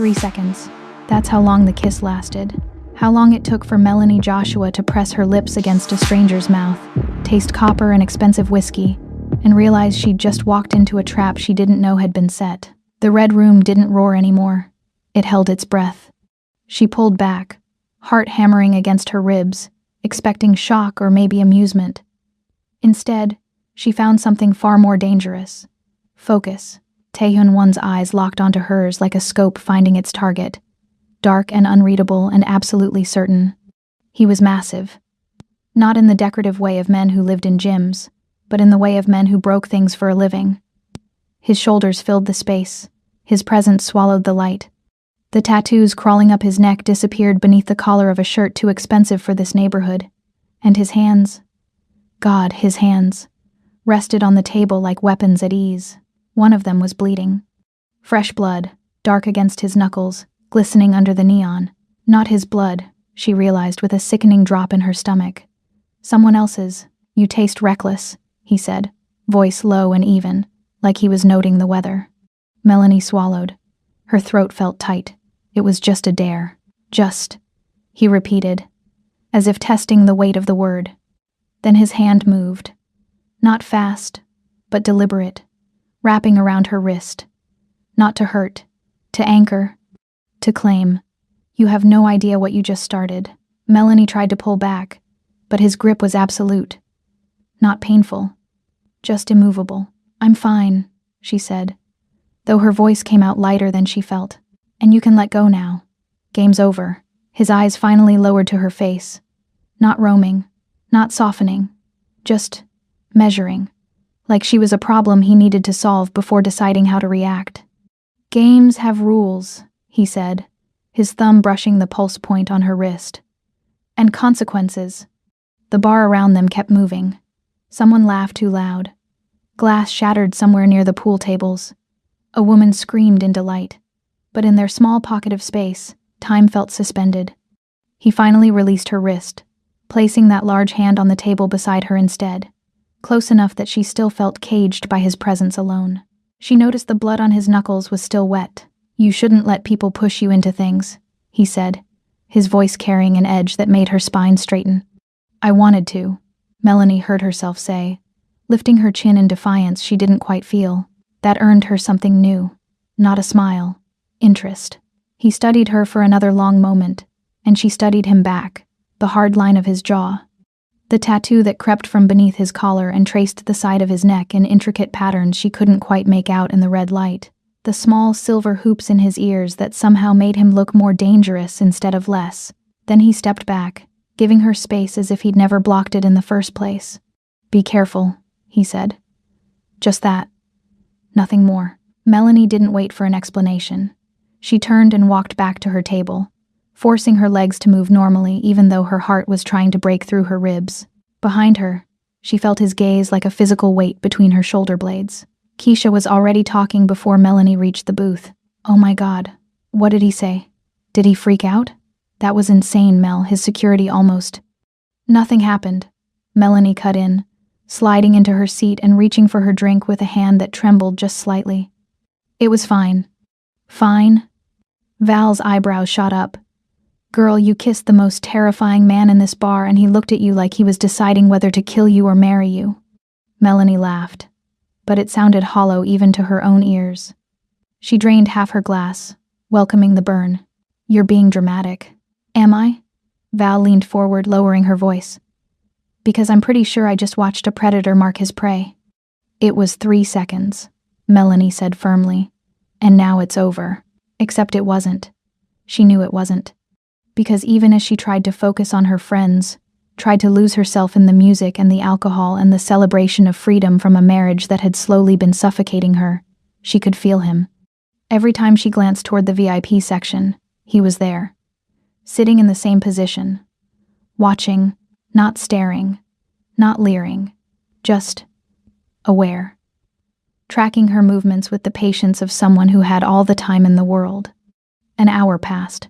3 seconds. That's how long the kiss lasted. How long it took for Melanie Joshua to press her lips against a stranger's mouth, taste copper and expensive whiskey, and realize she'd just walked into a trap she didn't know had been set. The red room didn't roar anymore. It held its breath. She pulled back, heart hammering against her ribs, expecting shock or maybe amusement. Instead, she found something far more dangerous. Focus. Taehyun-won's eyes locked onto hers like a scope finding its target. Dark and unreadable and absolutely certain. He was massive. Not in the decorative way of men who lived in gyms, but in the way of men who broke things for a living. His shoulders filled the space. His presence swallowed the light. The tattoos crawling up his neck disappeared beneath the collar of a shirt too expensive for this neighborhood. And his hands, God, his hands, rested on the table like weapons at ease. One of them was bleeding. Fresh blood, dark against his knuckles, glistening under the neon. Not his blood, she realized with a sickening drop in her stomach. Someone else's. You taste reckless, he said, voice low and even, like he was noting the weather. Melanie swallowed. Her throat felt tight. It was just a dare. Just, he repeated, as if testing the weight of the word. Then his hand moved. Not fast, but deliberate, wrapping around her wrist. Not to hurt, to anchor, to claim. You have no idea what you just started. Melanie tried to pull back, but his grip was absolute. Not painful, just immovable. I'm fine, she said, though her voice came out lighter than she felt. And you can let go now. Game's over. His eyes finally lowered to her face. Not roaming, not softening, just measuring, like she was a problem he needed to solve before deciding how to react. Games have rules, he said, his thumb brushing the pulse point on her wrist. And consequences. The bar around them kept moving. Someone laughed too loud. Glass shattered somewhere near the pool tables. A woman screamed in delight. But in their small pocket of space, time felt suspended. He finally released her wrist, placing that large hand on the table beside her instead, close enough that she still felt caged by his presence alone. She noticed the blood on his knuckles was still wet. You shouldn't let people push you into things, he said, his voice carrying an edge that made her spine straighten. I wanted to, Melanie heard herself say, lifting her chin in defiance she didn't quite feel. That earned her something new, not a smile. Interest. He studied her for another long moment, and she studied him back, the hard line of his jaw. The tattoo that crept from beneath his collar and traced the side of his neck in intricate patterns she couldn't quite make out in the red light. The small silver hoops in his ears that somehow made him look more dangerous instead of less. Then he stepped back, giving her space as if he'd never blocked it in the first place. Be careful, he said. Just that. Nothing more. Melanie didn't wait for an explanation. She turned and walked back to her table, forcing her legs to move normally even though her heart was trying to break through her ribs. Behind her, she felt his gaze like a physical weight between her shoulder blades. Keisha was already talking before Melanie reached the booth. Oh my God, what did he say? Did he freak out? That was insane, Mel, his security almost. Nothing happened. Melanie cut in, sliding into her seat and reaching for her drink with a hand that trembled just slightly. It was fine. Fine? Val's eyebrows shot up. Girl, you kissed the most terrifying man in this bar and he looked at you like he was deciding whether to kill you or marry you. Melanie laughed, but it sounded hollow even to her own ears. She drained half her glass, welcoming the burn. You're being dramatic. Am I? Val leaned forward, lowering her voice. Because I'm pretty sure I just watched a predator mark his prey. It was 3 seconds, Melanie said firmly. And now it's over. Except it wasn't. She knew it wasn't. Because even as she tried to focus on her friends, tried to lose herself in the music and the alcohol and the celebration of freedom from a marriage that had slowly been suffocating her, she could feel him. Every time she glanced toward the VIP section, he was there. Sitting in the same position. Watching, not staring, not leering, just aware. Tracking her movements with the patience of someone who had all the time in the world. An hour passed.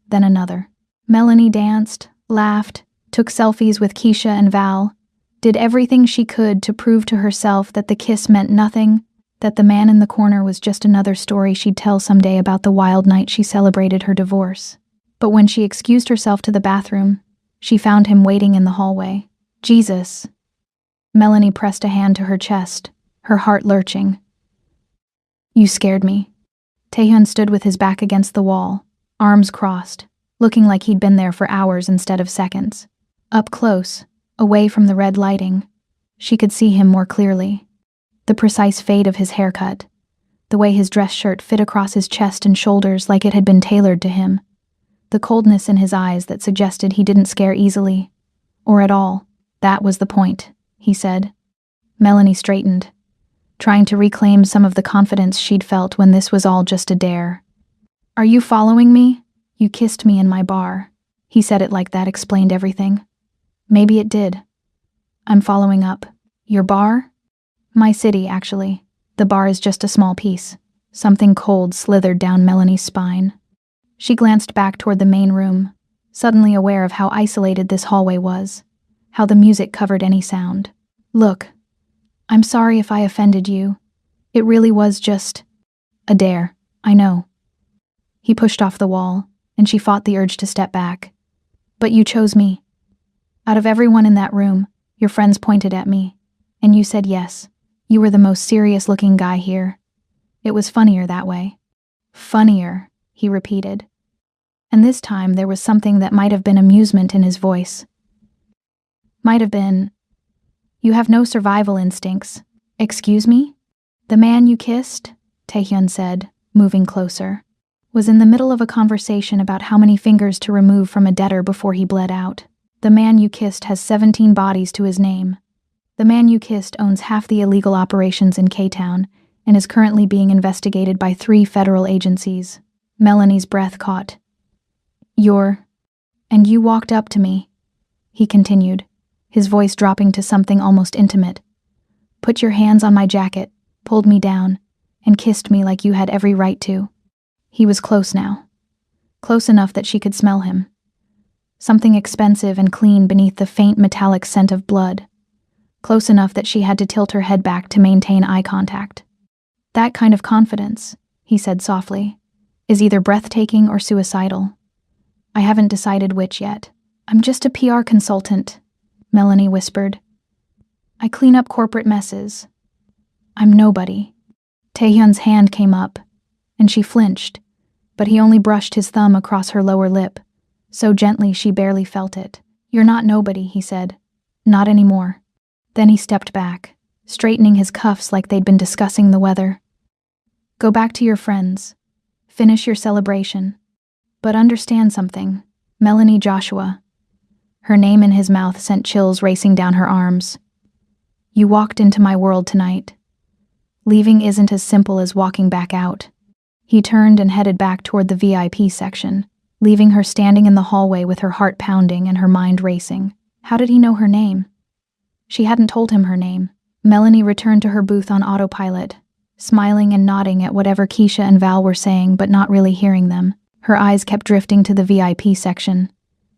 Then another. Melanie danced, laughed, took selfies with Keisha and Val, did everything she could to prove to herself that the kiss meant nothing, that the man in the corner was just another story she'd tell someday about the wild night she celebrated her divorce. But when she excused herself to the bathroom, she found him waiting in the hallway. Jesus. Melanie pressed a hand to her chest, her heart lurching. You scared me. Taehyun stood with his back against the wall, arms crossed, looking like he'd been there for hours instead of seconds. Up close, away from the red lighting, she could see him more clearly. The precise fade of his haircut, the way his dress shirt fit across his chest and shoulders like it had been tailored to him, the coldness in his eyes that suggested he didn't scare easily, or at all. That was the point, he said. Melanie straightened, trying to reclaim some of the confidence she'd felt when this was all just a dare. Are you following me? You kissed me in my bar. He said it like that explained everything. Maybe it did. I'm following up. Your bar? My city, actually. The bar is just a small piece. Something cold slithered down Melanie's spine. She glanced back toward the main room, suddenly aware of how isolated this hallway was, how the music covered any sound. Look, I'm sorry if I offended you. It really was just a dare, I know. He pushed off the wall, and she fought the urge to step back. But you chose me. Out of everyone in that room, your friends pointed at me, and you said yes. You were the most serious-looking guy here. It was funnier that way. Funnier, he repeated. And this time there was something that might have been amusement in his voice. Might have been, you have no survival instincts. Excuse me? The man you kissed, Taehyun said, moving closer, was in the middle of a conversation about how many fingers to remove from a debtor before he bled out. The man you kissed has 17 bodies to his name. The man you kissed owns half the illegal operations in K-Town and is currently being investigated by 3 federal agencies. Melanie's breath caught. And you walked up to me, he continued, his voice dropping to something almost intimate. Put your hands on my jacket, pulled me down, and kissed me like you had every right to. He was close now. Close enough that she could smell him. Something expensive and clean beneath the faint metallic scent of blood. Close enough that she had to tilt her head back to maintain eye contact. That kind of confidence, he said softly, is either breathtaking or suicidal. I haven't decided which yet. I'm just a PR consultant, Melanie whispered. I clean up corporate messes. I'm nobody. Taehyun's hand came up, and she flinched, but he only brushed his thumb across her lower lip, so gently she barely felt it. You're not nobody, he said. Not anymore. Then he stepped back, straightening his cuffs like they'd been discussing the weather. Go back to your friends. Finish your celebration. But understand something, Melanie Joshua. Her name in his mouth sent chills racing down her arms. You walked into my world tonight. Leaving isn't as simple as walking back out. He turned and headed back toward the VIP section, leaving her standing in the hallway with her heart pounding and her mind racing. How did he know her name? She hadn't told him her name. Melanie returned to her booth on autopilot, smiling and nodding at whatever Keisha and Val were saying but not really hearing them. Her eyes kept drifting to the VIP section,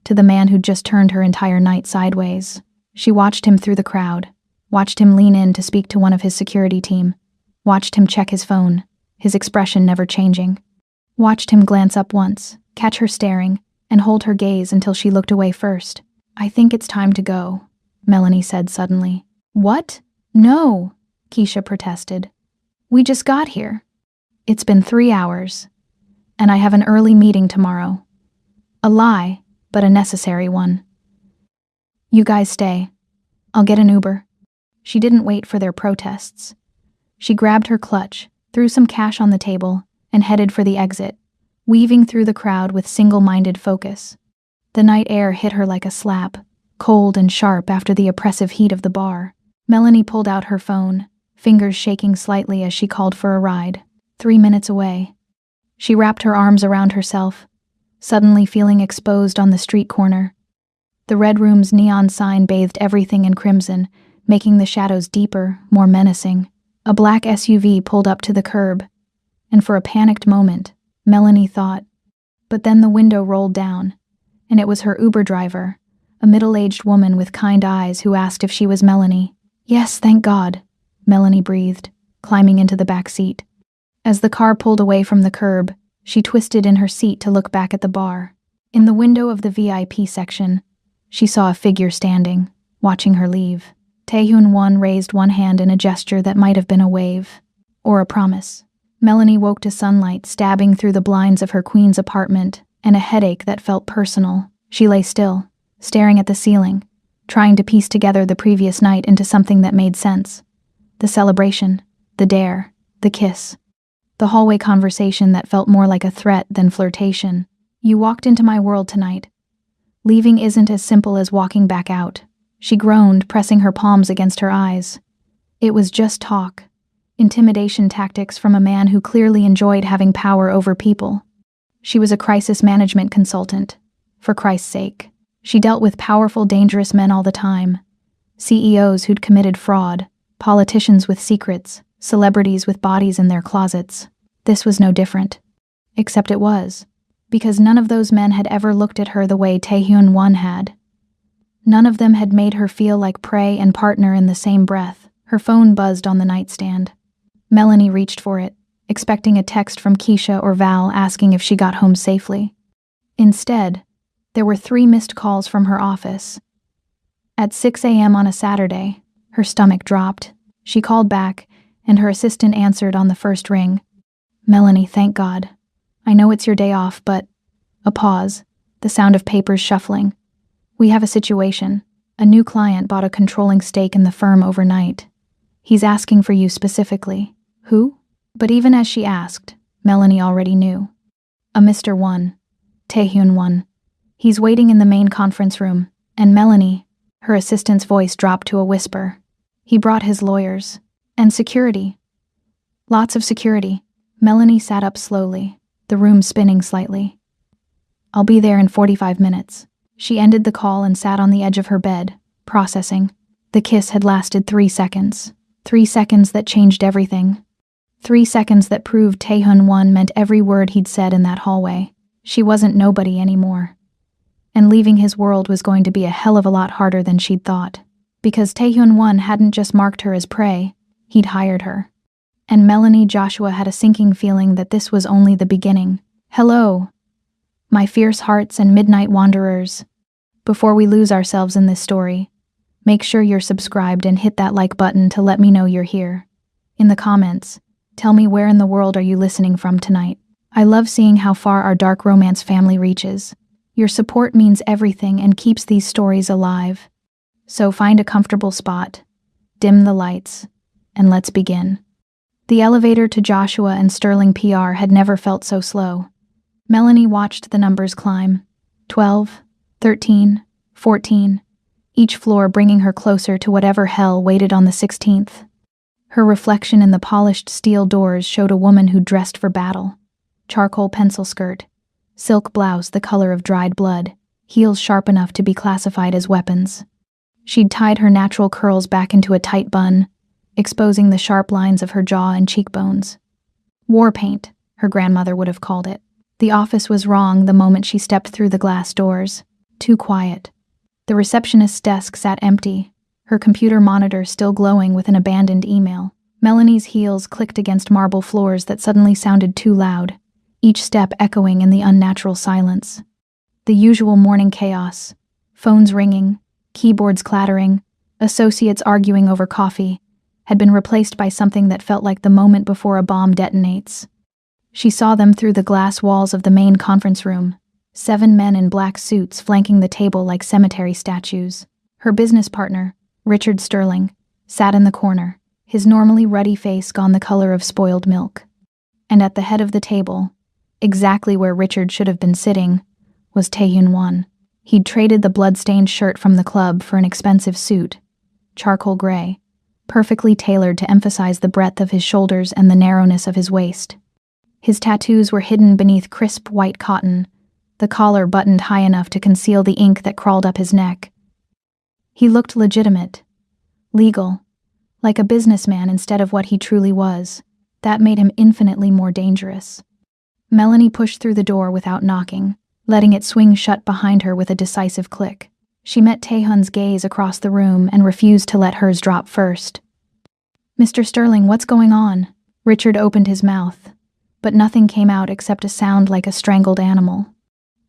to the man who'd just turned her entire night sideways. She watched him through the crowd, watched him lean in to speak to one of his security team, watched him check his phone, his expression never changing. Watched him glance up once, catch her staring, and hold her gaze until she looked away first. I think it's time to go, Melanie said suddenly. What? No, Keisha protested. We just got here. It's been 3 hours. And I have an early meeting tomorrow. A lie, but a necessary one. You guys stay. I'll get an Uber. She didn't wait for their protests. She grabbed her clutch, threw some cash on the table, and headed for the exit, weaving through the crowd with single-minded focus. The night air hit her like a slap, cold and sharp after the oppressive heat of the bar. Melanie pulled out her phone, fingers shaking slightly as she called for a ride. 3 minutes away. She wrapped her arms around herself, suddenly feeling exposed on the street corner. The red room's neon sign bathed everything in crimson, making the shadows deeper, more menacing. A black SUV pulled up to the curb, and for a panicked moment, Melanie thought. But then the window rolled down, and it was her Uber driver, a middle-aged woman with kind eyes who asked if she was Melanie. Yes, thank God, Melanie breathed, climbing into the back seat. As the car pulled away from the curb, she twisted in her seat to look back at the bar. In the window of the VIP section, she saw a figure standing, watching her leave. Taehyun-won raised one hand in a gesture that might have been a wave, or a promise. Melanie woke to sunlight stabbing through the blinds of her queen's apartment and a headache that felt personal. She lay still, staring at the ceiling, trying to piece together the previous night into something that made sense. The celebration, the dare, the kiss. The hallway conversation that felt more like a threat than flirtation. "You walked into my world tonight. Leaving isn't as simple as walking back out." She groaned, pressing her palms against her eyes. It was just talk. Intimidation tactics from a man who clearly enjoyed having power over people. She was a crisis management consultant. For Christ's sake. She dealt with powerful, dangerous men all the time. CEOs who'd committed fraud, politicians with secrets, celebrities with bodies in their closets. This was no different. Except it was. Because none of those men had ever looked at her the way Taehyun-won had. None of them had made her feel like prey and partner in the same breath. Her phone buzzed on the nightstand. Melanie reached for it, expecting a text from Keisha or Val asking if she got home safely. Instead, there were 3 missed calls from her office. At 6 a.m. on a Saturday, her stomach dropped. She called back, and her assistant answered on the first ring. "Melanie, thank God. I know it's your day off, but..." A pause, the sound of papers shuffling. "We have a situation. A new client bought a controlling stake in the firm overnight. He's asking for you specifically." "Who?" But even as she asked, Melanie already knew. "A Mr. Won. Taehyun-won. He's waiting in the main conference room, and Melanie," her assistant's voice dropped to a whisper. "He brought his lawyers. And security. Lots of security." Melanie sat up slowly, the room spinning slightly. "I'll be there in 45 minutes. She ended the call and sat on the edge of her bed, processing. The kiss had lasted 3 seconds. 3 seconds that changed everything. 3 seconds that proved Taehyun-won meant every word he'd said in that hallway. She wasn't nobody anymore. And leaving his world was going to be a hell of a lot harder than she'd thought. Because Taehyun-won hadn't just marked her as prey, he'd hired her. And Melanie Joshua had a sinking feeling that this was only the beginning. "Hello, my fierce hearts and midnight wanderers. Before we lose ourselves in this story, make sure you're subscribed and hit that like button to let me know you're here. In the comments, tell me where in the world are you listening from tonight. I love seeing how far our dark romance family reaches. Your support means everything and keeps these stories alive. So find a comfortable spot, dim the lights, and let's begin." The elevator to Joshua and Sterling PR had never felt so slow. Melanie watched the numbers climb. 12, 13, 14, each floor bringing her closer to whatever hell waited on the 16th. Her reflection in the polished steel doors showed a woman who dressed for battle. Charcoal pencil skirt, silk blouse the color of dried blood, heels sharp enough to be classified as weapons. She'd tied her natural curls back into a tight bun, exposing the sharp lines of her jaw and cheekbones. War paint, her grandmother would have called it. The office was wrong the moment she stepped through the glass doors. Too quiet. The receptionist's desk sat empty, her computer monitor still glowing with an abandoned email. Melanie's heels clicked against marble floors that suddenly sounded too loud, each step echoing in the unnatural silence. The usual morning chaos. Phones ringing, keyboards clattering, associates arguing over coffee, had been replaced by something that felt like the moment before a bomb detonates. She saw them through the glass walls of the main conference room, 7 men in black suits flanking the table like cemetery statues. Her business partner, Richard Sterling, sat in the corner, his normally ruddy face gone the color of spoiled milk. And at the head of the table, exactly where Richard should have been sitting, was Taehyun-won. He'd traded the blood-stained shirt from the club for an expensive suit, charcoal gray, perfectly tailored to emphasize the breadth of his shoulders and the narrowness of his waist. His tattoos were hidden beneath crisp white cotton, the collar buttoned high enough to conceal the ink that crawled up his neck. He looked legitimate, legal, like a businessman instead of what he truly was. That made him infinitely more dangerous. Melanie pushed through the door without knocking, letting it swing shut behind her with a decisive click. She met Taehyun's gaze across the room and refused to let hers drop first. Mr. Sterling, what's going on? Richard opened his mouth, but nothing came out except a sound like a strangled animal.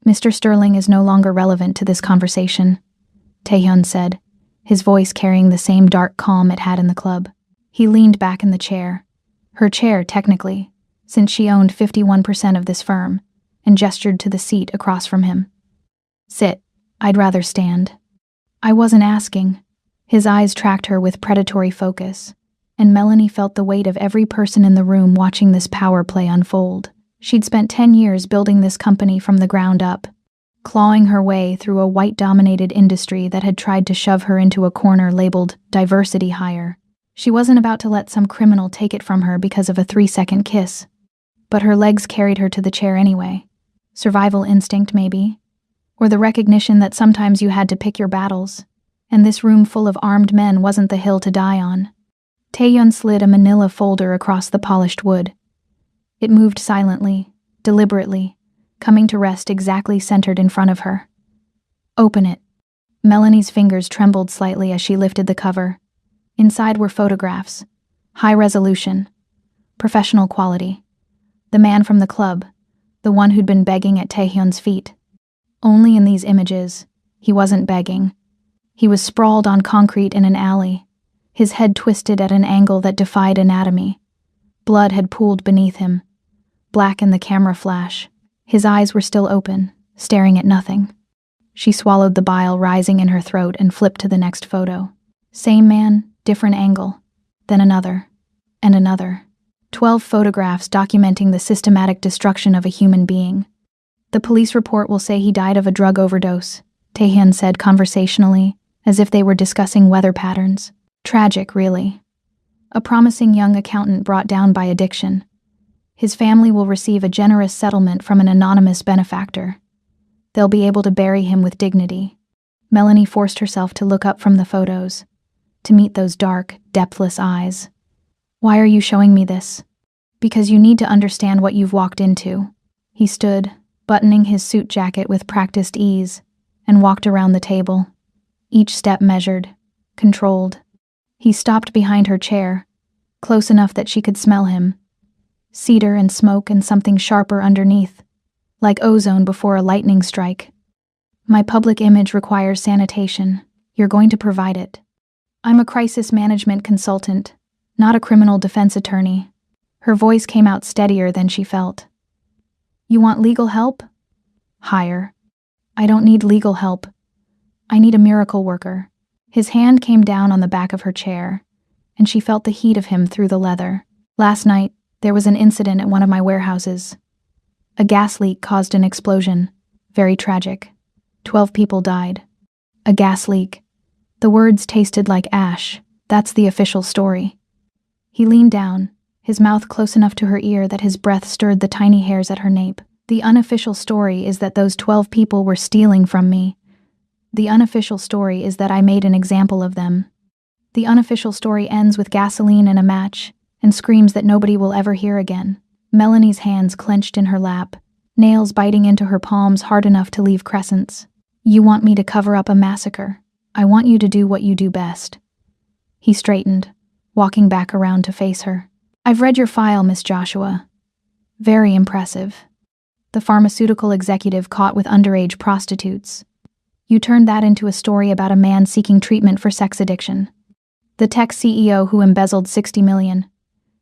Mr. Sterling is no longer relevant to this conversation, Taehyun said, his voice carrying the same dark calm it had in the club. He leaned back in the chair. Her chair, technically, since she owned 51% of this firm, and gestured to the seat across from him. Sit. I'd rather stand. I wasn't asking. His eyes tracked her with predatory focus, and Melanie felt the weight of every person in the room watching this power play unfold. She'd spent 10 years building this company from the ground up, clawing her way through a white-dominated industry that had tried to shove her into a corner labeled diversity hire. She wasn't about to let some criminal take it from her because of a 3-second kiss. But her legs carried her to the chair anyway. Survival instinct, maybe? Or the recognition that sometimes you had to pick your battles, and this room full of armed men wasn't the hill to die on. Taehyun slid a manila folder across the polished wood. It moved silently, deliberately, coming to rest exactly centered in front of her. Open it. Melanie's fingers trembled slightly as she lifted the cover. Inside were photographs. High resolution. Professional quality. The man from the club, the one who'd been begging at Taehyun's feet. Only in these images, he wasn't begging. He was sprawled on concrete in an alley, his head twisted at an angle that defied anatomy. Blood had pooled beneath him, black in the camera flash. His eyes were still open, staring at nothing. She swallowed the bile rising in her throat and flipped to the next photo. Same man, different angle. Then another. And another. 12 photographs documenting the systematic destruction of a human being. The police report will say he died of a drug overdose, Taehyun said conversationally, as if they were discussing weather patterns. Tragic, really. A promising young accountant brought down by addiction. His family will receive a generous settlement from an anonymous benefactor. They'll be able to bury him with dignity. Melanie forced herself to look up from the photos, to meet those dark, depthless eyes. Why are you showing me this? Because you need to understand what you've walked into. He stood, buttoning his suit jacket with practiced ease, and walked around the table. Each step measured, controlled. He stopped behind her chair, close enough that she could smell him. Cedar and smoke and something sharper underneath, like ozone before a lightning strike. My public image requires sanitation. You're going to provide it. I'm a crisis management consultant, not a criminal defense attorney. Her voice came out steadier than she felt. You want legal help? Hire. I don't need legal help. I need a miracle worker. His hand came down on the back of her chair, and she felt the heat of him through the leather. Last night, there was an incident at one of my warehouses. A gas leak caused an explosion. Very tragic. 12 people died. A gas leak. The words tasted like ash. That's the official story. He leaned down, his mouth close enough to her ear that his breath stirred the tiny hairs at her nape. The unofficial story is that those 12 people were stealing from me. The unofficial story is that I made an example of them. The unofficial story ends with gasoline and a match, and screams that nobody will ever hear again. Melanie's hands clenched in her lap, nails biting into her palms hard enough to leave crescents. You want me to cover up a massacre. I want you to do what you do best. He straightened, walking back around to face her. I've read your file, Miss Joshua. Very impressive. The pharmaceutical executive caught with underage prostitutes. You turned that into a story about a man seeking treatment for sex addiction. The tech CEO who embezzled $60 million.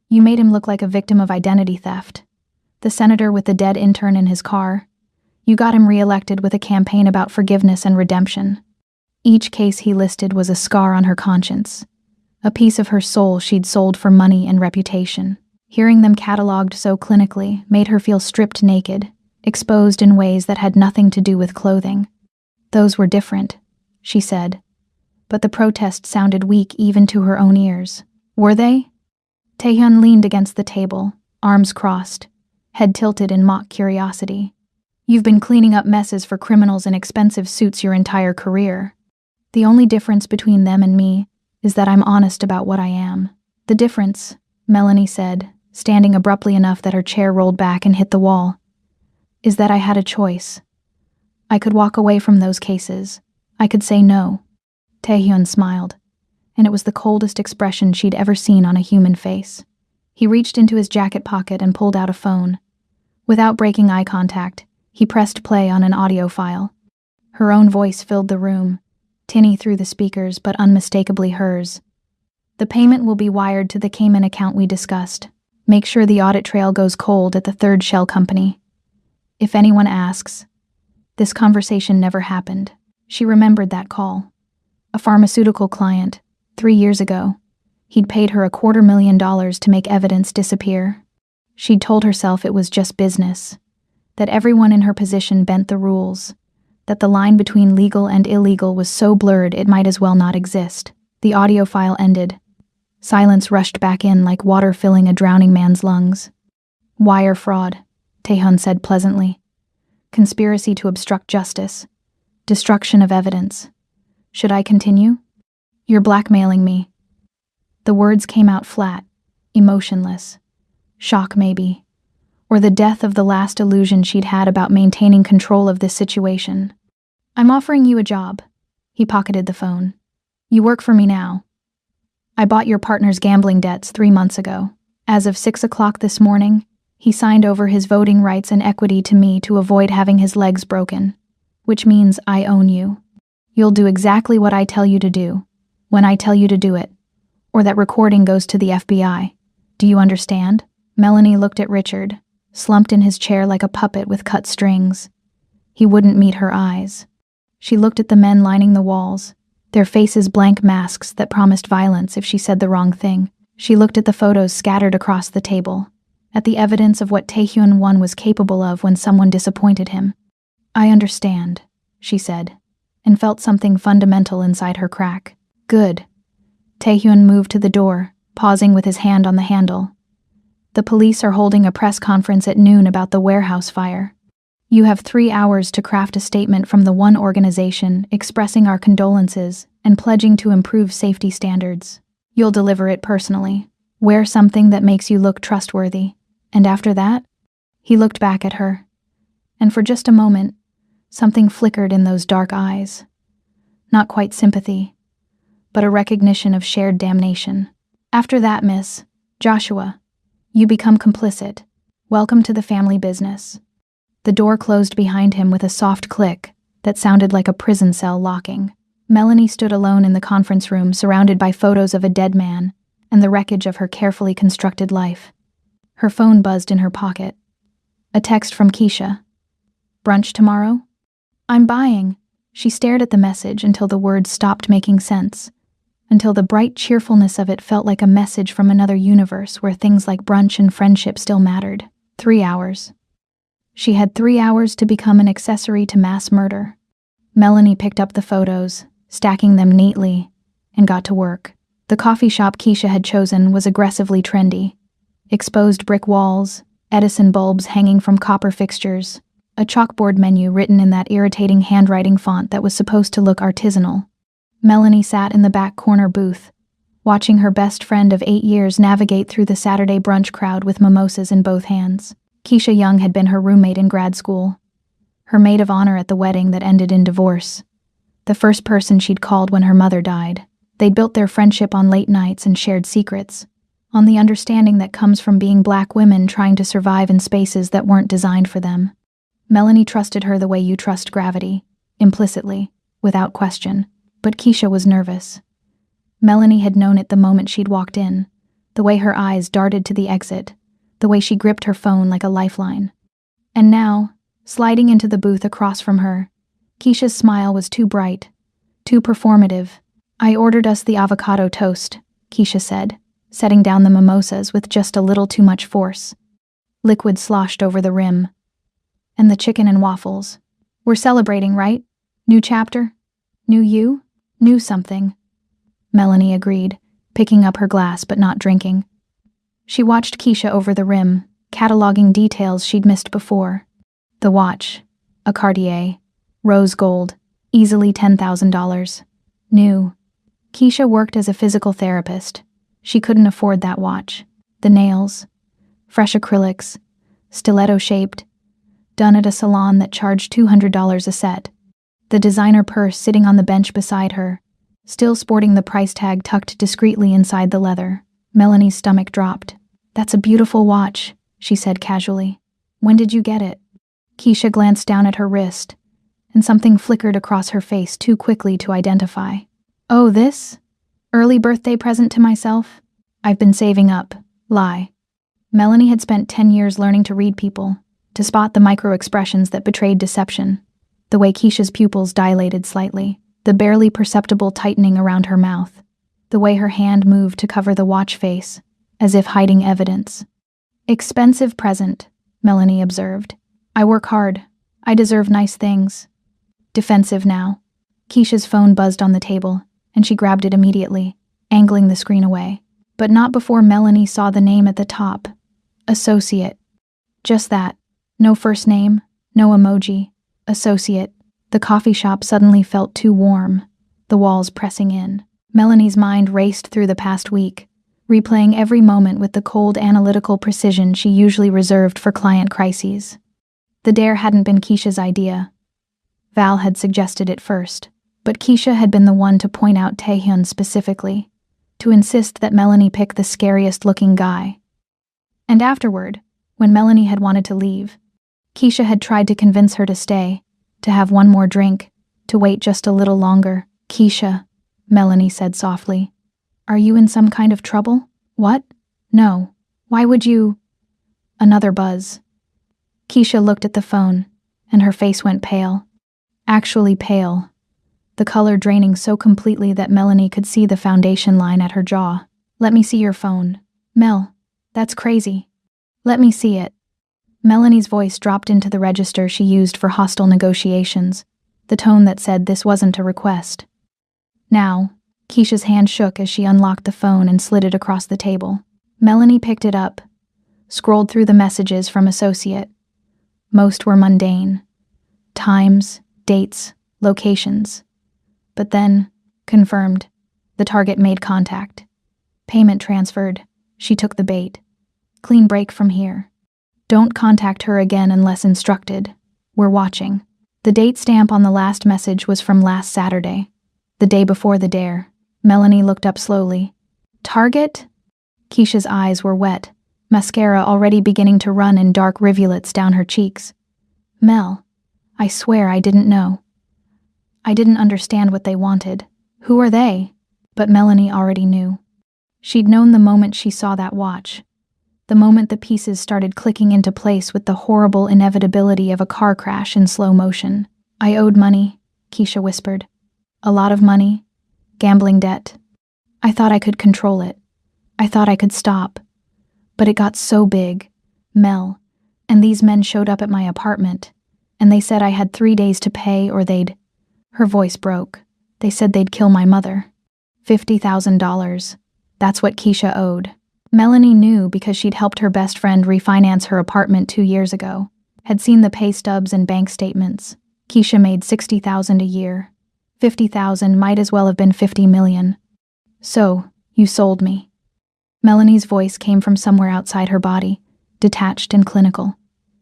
You made him look like a victim of identity theft. The senator with the dead intern in his car. You got him reelected with a campaign about forgiveness and redemption. Each case he listed was a scar on her conscience. A piece of her soul she'd sold for money and reputation. Hearing them cataloged so clinically made her feel stripped naked, exposed in ways that had nothing to do with clothing. Those were different, she said. But the protest sounded weak even to her own ears. Were they? Taehyun leaned against the table, arms crossed, head tilted in mock curiosity. You've been cleaning up messes for criminals in expensive suits your entire career. The only difference between them and me is that I'm honest about what I am. The difference, Melanie said, standing abruptly enough that her chair rolled back and hit the wall, is that I had a choice. I could walk away from those cases. I could say no. Taehyun smiled. and it was the coldest expression she'd ever seen on a human face. He reached into his jacket pocket and pulled out a phone. Without breaking eye contact, he pressed play on an audio file. Her own voice filled the room, tinny through the speakers but unmistakably hers. The payment will be wired to the Cayman account we discussed. Make sure the audit trail goes cold at the third shell company. If anyone asks, this conversation never happened. She remembered that call. A pharmaceutical client, 3 years ago. He'd paid her $250,000 to make evidence disappear. She'd told herself it was just business, that everyone in her position bent the rules, that the line between legal and illegal was so blurred it might as well not exist. The audio file ended. Silence rushed back in like water filling a drowning man's lungs. Wire fraud, Tae-hyun said pleasantly. Conspiracy to obstruct justice. Destruction of evidence. Should I continue? You're blackmailing me. The words came out flat, emotionless. Shock, maybe. Or the death of the last illusion she'd had about maintaining control of this situation. I'm offering you a job. He pocketed the phone. You work for me now. I bought your partner's gambling debts 3 months ago. As of 6 o'clock this morning, he signed over his voting rights and equity to me to avoid having his legs broken. Which means I own you. You'll do exactly what I tell you to do, when I tell you to do it. Or that recording goes to the FBI. Do you understand? Melanie looked at Richard, slumped in his chair like a puppet with cut strings. He wouldn't meet her eyes. She looked at the men lining the walls, their faces blank masks that promised violence if she said the wrong thing. She looked at the photos scattered across the table, at the evidence of what Tae-hyun Won was capable of when someone disappointed him. I understand, she said, and felt something fundamental inside her crack. Good. Tae-hyun moved to the door, pausing with his hand on the handle. The police are holding a press conference at noon about the warehouse fire. You have 3 hours to craft a statement from the one organization expressing our condolences and pledging to improve safety standards. You'll deliver it personally. Wear something that makes you look trustworthy. And after that, he looked back at her. And for just a moment, something flickered in those dark eyes. Not quite sympathy, but a recognition of shared damnation. After that, Miss Joshua, you become complicit. Welcome to the family business. The door closed behind him with a soft click that sounded like a prison cell locking. Melanie stood alone in the conference room, surrounded by photos of a dead man and the wreckage of her carefully constructed life. Her phone buzzed in her pocket. A text from Keisha. Brunch tomorrow? I'm buying. She stared at the message until the words stopped making sense, until the bright cheerfulness of it felt like a message from another universe where things like brunch and friendship still mattered. 3 hours. She had 3 hours to become an accessory to mass murder. Melanie picked up the photos, stacking them neatly, and got to work. The coffee shop Keisha had chosen was aggressively trendy. Exposed brick walls, Edison bulbs hanging from copper fixtures, a chalkboard menu written in that irritating handwriting font that was supposed to look artisanal. Melanie sat in the back corner booth, watching her best friend of 8 years navigate through the Saturday brunch crowd with mimosas in both hands. Keisha Young had been her roommate in grad school, her maid of honor at the wedding that ended in divorce, the first person she'd called when her mother died. They'd built their friendship on late nights and shared secrets, on the understanding that comes from being black women trying to survive in spaces that weren't designed for them. Melanie trusted her the way you trust gravity, implicitly, without question. But Keisha was nervous. Melanie had known it the moment she'd walked in, the way her eyes darted to the exit, the way she gripped her phone like a lifeline. And now, sliding into the booth across from her, Keisha's smile was too bright, too performative. I ordered us the avocado toast, Keisha said, setting down the mimosas with just a little too much force. Liquid sloshed over the rim. And the chicken and waffles. We're celebrating, right? New chapter? New you? New something. Melanie agreed, picking up her glass but not drinking. She watched Keisha over the rim, cataloging details she'd missed before. The watch, a Cartier, rose gold, easily $10,000. New. Keisha worked as a physical therapist. She couldn't afford that watch. The nails, fresh acrylics, stiletto-shaped, done at a salon that charged $200 a set. The designer purse sitting on the bench beside her, still sporting the price tag tucked discreetly inside the leather. Melanie's stomach dropped. "That's a beautiful watch," she said casually. "When did you get it?" Keisha glanced down at her wrist, and something flickered across her face too quickly to identify. "Oh, this? Early birthday present to myself? I've been saving up." Lie. Melanie had spent 10 years learning to read people, to spot the micro-expressions that betrayed deception. The way Keisha's pupils dilated slightly, the barely perceptible tightening around her mouth, the way her hand moved to cover the watch face, as if hiding evidence. "Expensive present," Melanie observed. "I work hard. I deserve nice things." Defensive now. Keisha's phone buzzed on the table, and she grabbed it immediately, angling the screen away. But not before Melanie saw the name at the top. Associate. Just that. No first name, no emoji. Associate. The coffee shop suddenly felt too warm, the walls pressing in. Melanie's mind raced through the past week, replaying every moment with the cold analytical precision she usually reserved for client crises. The dare hadn't been Keisha's idea. Val had suggested it first, but Keisha had been the one to point out Taehyun specifically, to insist that Melanie pick the scariest-looking guy. And afterward, when Melanie had wanted to leave, Keisha had tried to convince her to stay, to have one more drink, to wait just a little longer. "Keisha," Melanie said softly, "are you in some kind of trouble?" "What? No. Why would you?" Another buzz. Keisha looked at the phone, and her face went pale. Actually pale. The color draining so completely that Melanie could see the foundation line at her jaw. "Let me see your phone." "Mel, that's crazy." "Let me see it." Melanie's voice dropped into the register she used for hostile negotiations, the tone that said this wasn't a request. "Now." Keisha's hand shook as she unlocked the phone and slid it across the table. Melanie picked it up, scrolled through the messages from Associate. Most were mundane. Times, dates, locations. But then, confirmed, the target made contact. Payment transferred. She took the bait. Clean break from here. Don't contact her again unless instructed. We're watching. The date stamp on the last message was from last Saturday, the day before the dare. Melanie looked up slowly. Target? Keisha's eyes were wet, mascara already beginning to run in dark rivulets down her cheeks. Mel, I swear I didn't know. I didn't understand what they wanted. Who are they? But Melanie already knew. She'd known the moment she saw that watch. The moment the pieces started clicking into place with the horrible inevitability of a car crash in slow motion. I owed money, Keisha whispered. A lot of money. Gambling debt. I thought I could control it. I thought I could stop. But it got so big. Mel. And these men showed up at my apartment. And they said I had 3 days to pay or they'd... Her voice broke. They said they'd kill my mother. $50,000. That's what Keisha owed. Melanie knew because she'd helped her best friend refinance her apartment 2 years ago. Had seen the pay stubs and bank statements. Keisha made $60,000 a year. $50,000 might as well have been $50 million. So, you sold me. Melanie's voice came from somewhere outside her body, detached and clinical.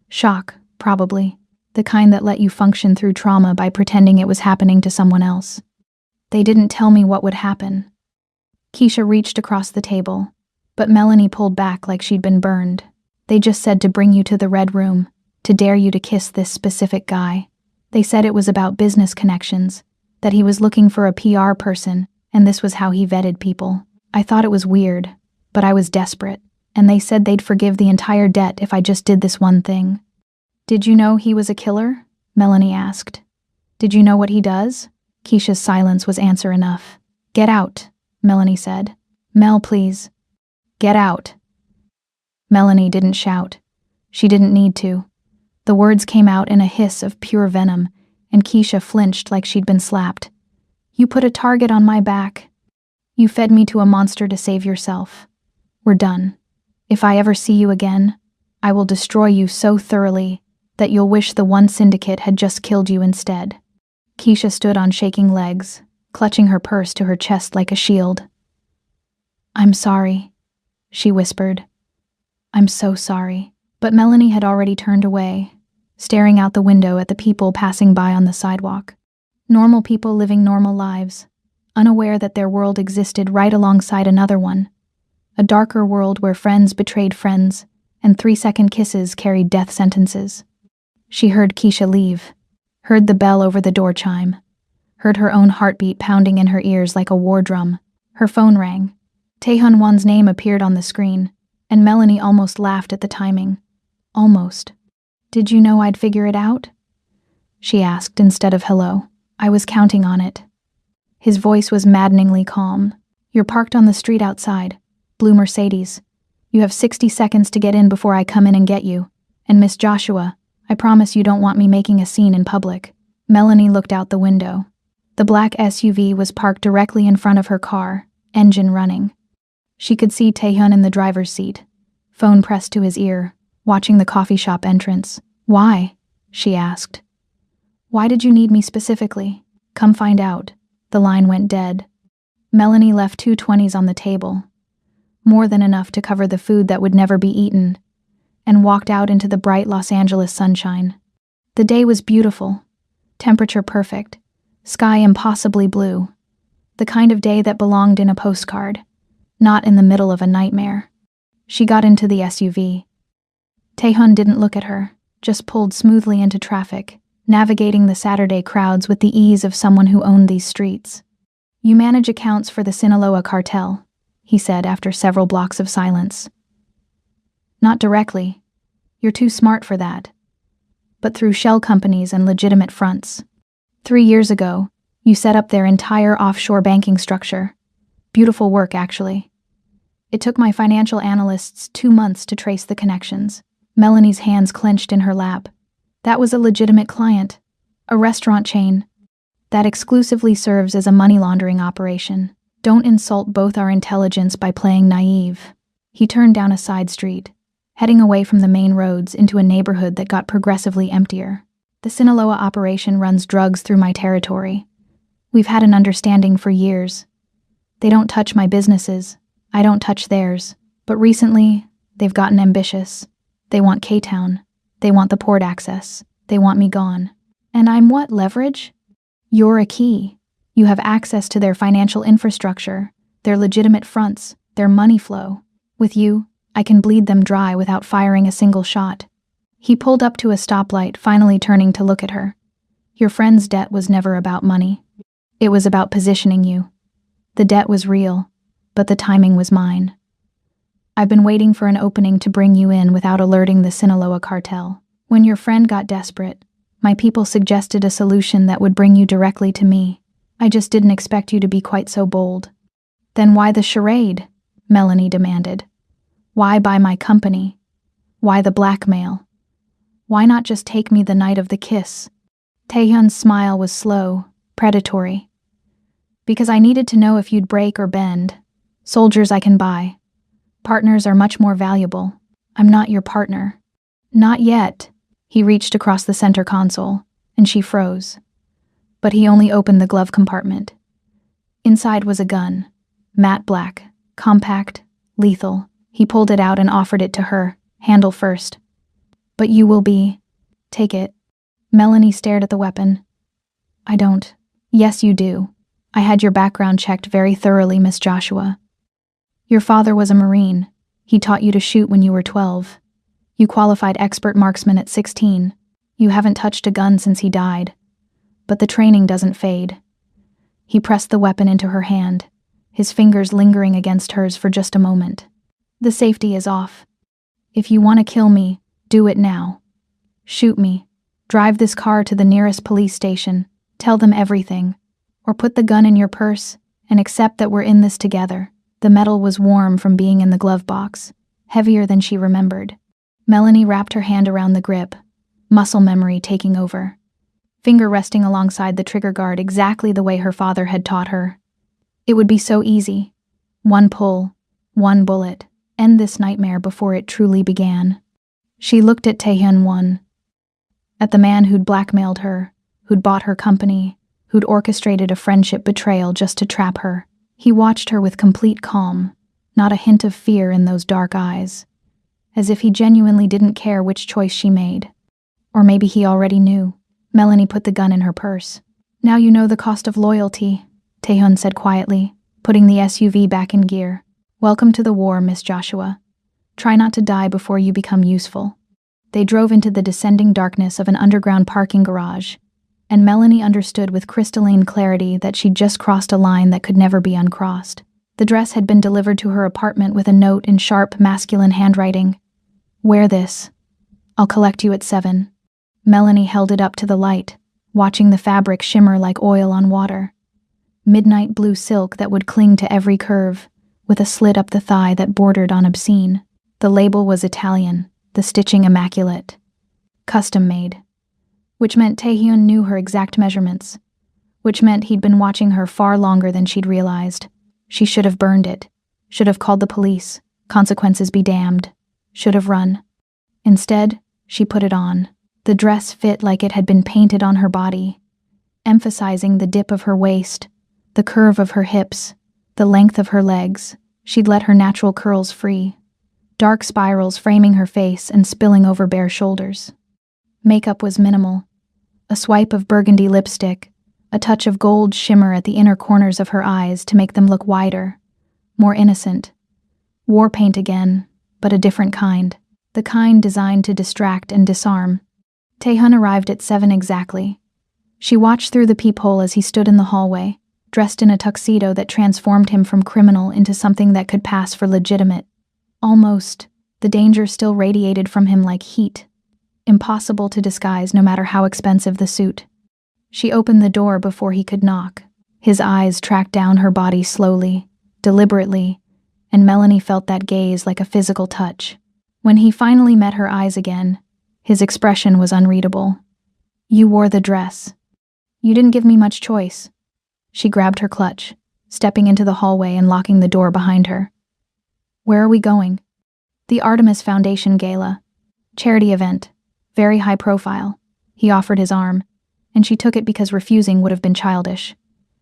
Shock, probably. The kind that let you function through trauma by pretending it was happening to someone else. They didn't tell me what would happen. Keisha reached across the table, but Melanie pulled back like she'd been burned. They just said to bring you to the Red Room, to dare you to kiss this specific guy. They said it was about business connections, that he was looking for a PR person, and this was how he vetted people. I thought it was weird, but I was desperate, and they said they'd forgive the entire debt if I just did this one thing. Did you know he was a killer? Melanie asked. Did you know what he does? Keisha's silence was answer enough. Get out, Melanie said. Mel, please. Get out. Melanie didn't shout. She didn't need to. The words came out in a hiss of pure venom, and Keisha flinched like she'd been slapped. You put a target on my back. You fed me to a monster to save yourself. We're done. If I ever see you again, I will destroy you so thoroughly that you'll wish the one syndicate had just killed you instead. Keisha stood on shaking legs, clutching her purse to her chest like a shield. I'm sorry, she whispered. I'm so sorry. But Melanie had already turned away, staring out the window at the people passing by on the sidewalk. Normal people living normal lives, unaware that their world existed right alongside another one. A darker world where friends betrayed friends, and 3-second kisses carried death sentences. She heard Keisha leave, heard the bell over the door chime, heard her own heartbeat pounding in her ears like a war drum. Her phone rang. Taehyun Won's name appeared on the screen, and Melanie almost laughed at the timing. Almost. "Did you know I'd figure it out?" she asked instead of hello. "I was counting on it." His voice was maddeningly calm. "You're parked on the street outside. Blue Mercedes. You have 60 seconds to get in before I come in and get you. And Miss Joshua, I promise you don't want me making a scene in public." Melanie looked out the window. The black SUV was parked directly in front of her car, engine running. She could see Taehyun in the driver's seat, phone pressed to his ear, watching the coffee shop entrance. "Why?" she asked. "Why did you need me specifically?" "Come find out." The line went dead. Melanie left 2 20s on the table, more than enough to cover the food that would never be eaten, and walked out into the bright Los Angeles sunshine. The day was beautiful, temperature perfect, sky impossibly blue, the kind of day that belonged in a postcard, not in the middle of a nightmare. She got into the SUV. Taehyun didn't look at her, just pulled smoothly into traffic, navigating the Saturday crowds with the ease of someone who owned these streets. "You manage accounts for the Sinaloa cartel," he said after several blocks of silence. "Not directly. You're too smart for that. But through shell companies and legitimate fronts. 3 years ago, you set up their entire offshore banking structure. Beautiful work, actually. It took my financial analysts 2 months to trace the connections." Melanie's hands clenched in her lap. "That was a legitimate client, a restaurant chain, that exclusively serves as a money laundering operation. Don't insult both our intelligence by playing naive." He turned down a side street, heading away from the main roads into a neighborhood that got progressively emptier. "The Sinaloa operation runs drugs through my territory. We've had an understanding for years. They don't touch my businesses, I don't touch theirs. But recently, they've gotten ambitious. They want K-Town. They want the port access. They want me gone. And I'm what, leverage? You're a key. You have access to their financial infrastructure, their legitimate fronts, their money flow. With you, I can bleed them dry without firing a single shot." He pulled up to a stoplight, finally turning to look at her. "Your friend's debt was never about money. It was about positioning you. The debt was real, but the timing was mine. I've been waiting for an opening to bring you in without alerting the Sinaloa cartel. When your friend got desperate, my people suggested a solution that would bring you directly to me. I just didn't expect you to be quite so bold." "Then why the charade?" Melanie demanded. "Why buy my company? Why the blackmail? Why not just take me the night of the kiss?" Taehyun's smile was slow, predatory. "Because I needed to know if you'd break or bend. Soldiers I can buy. Partners are much more valuable. I'm not your partner." "Not yet." He reached across the center console, and she froze. But he only opened the glove compartment. Inside was a gun, matte black, compact, lethal. He pulled it out and offered it to her, handle first. "But you will be..." "Take it." Melanie stared at the weapon. "I don't." "Yes, you do. I had your background checked very thoroughly, Miss Joshua. Your father was a Marine. He taught you to shoot when you were 12. You qualified expert marksman at 16. You haven't touched a gun since he died. But the training doesn't fade." He pressed the weapon into her hand, his fingers lingering against hers for just a moment. "The safety is off. If you want to kill me, do it now. Shoot me. Drive this car to the nearest police station. Tell them everything. Or put the gun in your purse and accept that we're in this together." The metal was warm from being in the glove box, heavier than she remembered. Melanie wrapped her hand around the grip, muscle memory taking over. Finger resting alongside the trigger guard exactly the way her father had taught her. It would be so easy. One pull, one bullet, end this nightmare before it truly began. She looked at Taehyun Won, at the man who'd blackmailed her, who'd bought her company, who'd orchestrated a friendship betrayal just to trap her. He watched her with complete calm, not a hint of fear in those dark eyes, as if he genuinely didn't care which choice she made. Or maybe he already knew. Melanie put the gun in her purse. "Now you know the cost of loyalty," Taehyun said quietly, putting the SUV back in gear. Welcome to the war, Miss Joshua. Try not to die before you become useful. They drove into the descending darkness of an underground parking garage, and Melanie understood with crystalline clarity that she'd just crossed a line that could never be uncrossed. The dress had been delivered to her apartment with a note in sharp, masculine handwriting. Wear this. I'll collect you at 7. Melanie held it up to the light, watching the fabric shimmer like oil on water. Midnight blue silk that would cling to every curve, with a slit up the thigh that bordered on obscene. The label was Italian, the stitching immaculate. Custom made. Which meant Taehyun knew her exact measurements. Which meant he'd been watching her far longer than she'd realized. She should have burned it. Should have called the police. Consequences be damned. Should have run. Instead, she put it on. The dress fit like it had been painted on her body, emphasizing the dip of her waist, the curve of her hips, the length of her legs. She'd let her natural curls free, dark spirals framing her face and spilling over bare shoulders. Makeup was minimal. A swipe of burgundy lipstick, a touch of gold shimmer at the inner corners of her eyes to make them look wider, more innocent. War paint again, but a different kind. The kind designed to distract and disarm. Taehyun arrived at 7 exactly. She watched through the peephole as he stood in the hallway, dressed in a tuxedo that transformed him from criminal into something that could pass for legitimate. Almost, the danger still radiated from him like heat. Impossible to disguise no matter how expensive the suit. She opened the door before he could knock. His eyes tracked down her body slowly, deliberately, and Melanie felt that gaze like a physical touch. When he finally met her eyes again, his expression was unreadable. You wore the dress. You didn't give me much choice. She grabbed her clutch, stepping into the hallway and locking the door behind her. Where are we going? The Artemis Foundation Gala. Charity event. Very high profile. He offered his arm, and she took it because refusing would have been childish.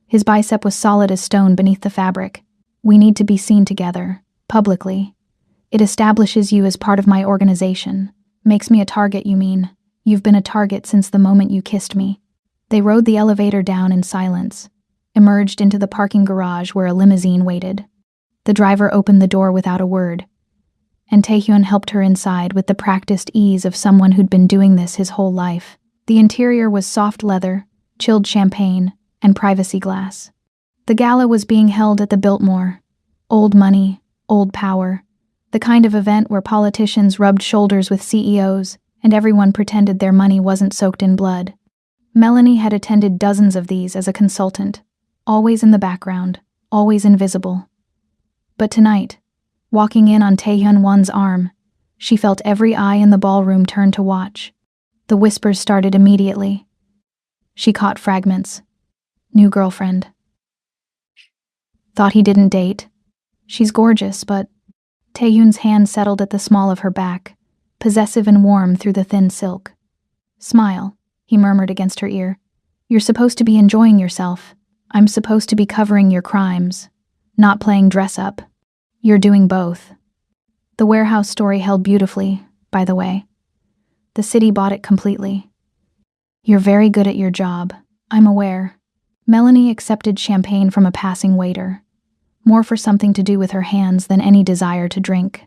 His bicep was solid as stone beneath the fabric. We need to be seen together, publicly. It establishes you as part of my organization. Makes me a target, you mean. You've been a target since the moment you kissed me. They rode the elevator down in silence, emerged into the parking garage where a limousine waited. The driver opened the door without a word, and Taehyun helped her inside with the practiced ease of someone who'd been doing this his whole life. The interior was soft leather, chilled champagne, and privacy glass. The gala was being held at the Biltmore. Old money, old power. The kind of event where politicians rubbed shoulders with CEOs and everyone pretended their money wasn't soaked in blood. Melanie had attended dozens of these as a consultant, always in the background, always invisible. But tonight, walking in on Taehyun-won's arm, she felt every eye in the ballroom turn to watch. The whispers started immediately. She caught fragments. New girlfriend. Thought he didn't date. She's gorgeous, but... Taehyun's hand settled at the small of her back, possessive and warm through the thin silk. Smile, he murmured against her ear. You're supposed to be enjoying yourself. I'm supposed to be covering your crimes, not playing dress-up. You're doing both. The warehouse story held beautifully, by the way. The city bought it completely. You're very good at your job, I'm aware. Melanie accepted champagne from a passing waiter, more for something to do with her hands than any desire to drink.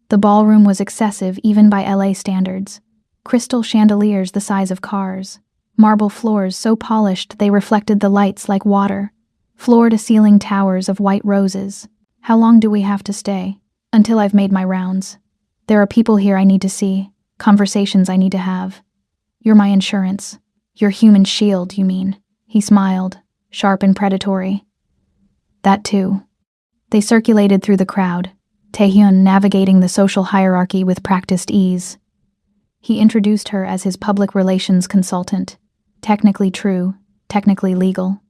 The ballroom was excessive even by LA standards. Crystal chandeliers the size of cars, marble floors so polished they reflected the lights like water, floor-to-ceiling towers of white roses. How long do we have to stay? Until I've made my rounds. There are people here I need to see, conversations I need to have. You're my insurance. Your human shield, you mean. He smiled, sharp and predatory. That too. They circulated through the crowd, Taehyun navigating the social hierarchy with practiced ease. He introduced her as his public relations consultant. Technically true, technically legal.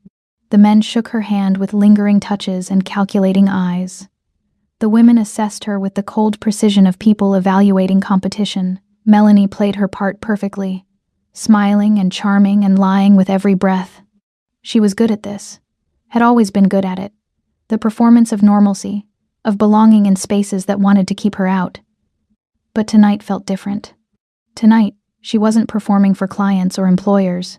The men shook her hand with lingering touches and calculating eyes. The women assessed her with the cold precision of people evaluating competition. Melanie played her part perfectly, smiling and charming and lying with every breath. She was good at this, had always been good at it. The performance of normalcy, of belonging in spaces that wanted to keep her out. But tonight felt different. Tonight, she wasn't performing for clients or employers.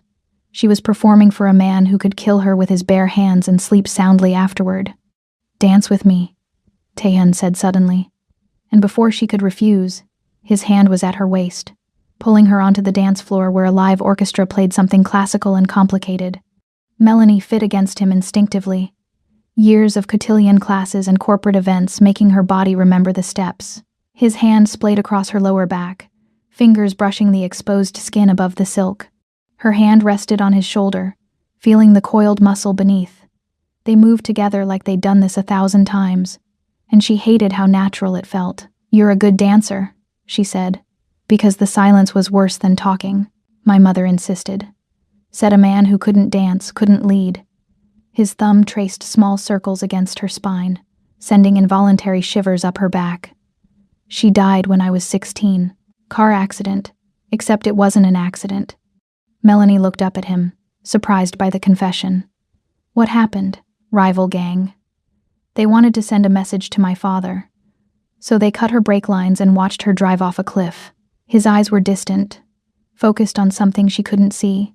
She was performing for a man who could kill her with his bare hands and sleep soundly afterward. "Dance with me," Taehyun said suddenly. And before she could refuse, his hand was at her waist, pulling her onto the dance floor where a live orchestra played something classical and complicated. Melanie fit against him instinctively, years of cotillion classes and corporate events making her body remember the steps. His hand splayed across her lower back, fingers brushing the exposed skin above the silk. Her hand rested on his shoulder, feeling the coiled muscle beneath. They moved together like they'd done this 1,000 times, and she hated how natural it felt. "You're a good dancer," she said, because the silence was worse than talking. "My mother insisted," said a man who couldn't dance, couldn't lead. His thumb traced small circles against her spine, sending involuntary shivers up her back. "She died when I was 16. Car accident, except it wasn't an accident." Melanie looked up at him, surprised by the confession. "What happened, rival gang?" "They wanted to send a message to my father. So they cut her brake lines and watched her drive off a cliff." His eyes were distant, focused on something she couldn't see.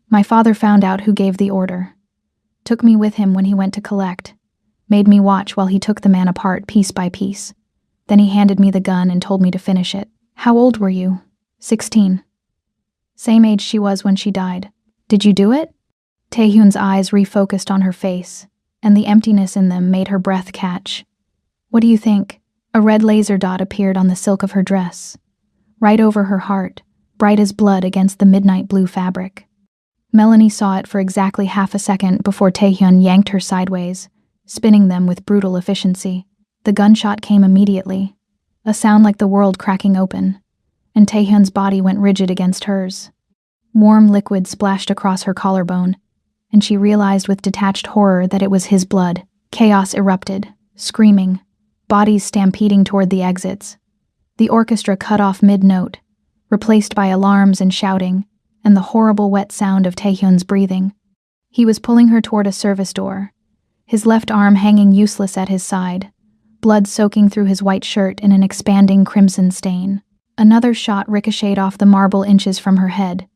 "My father found out who gave the order. Took me with him when he went to collect. Made me watch while he took the man apart piece by piece. Then he handed me the gun and told me to finish it." "How old were you?" 16. "Same age she was when she died. Did you do it?" Taehyun's eyes refocused on her face, and the emptiness in them made her breath catch. "What do you think?" A red laser dot appeared on the silk of her dress, right over her heart, bright as blood against the midnight blue fabric. Melanie saw it for exactly half a second before Taehyun yanked her sideways, spinning them with brutal efficiency. The gunshot came immediately, a sound like the world cracking open, and Taehyun's body went rigid against hers. Warm liquid splashed across her collarbone, and she realized with detached horror that it was his blood. Chaos erupted, screaming, bodies stampeding toward the exits. The orchestra cut off mid-note, replaced by alarms and shouting, and the horrible wet sound of Taehyun's breathing. He was pulling her toward a service door, his left arm hanging useless at his side, blood soaking through his white shirt in an expanding crimson stain. Another shot ricocheted off the marble inches from her head,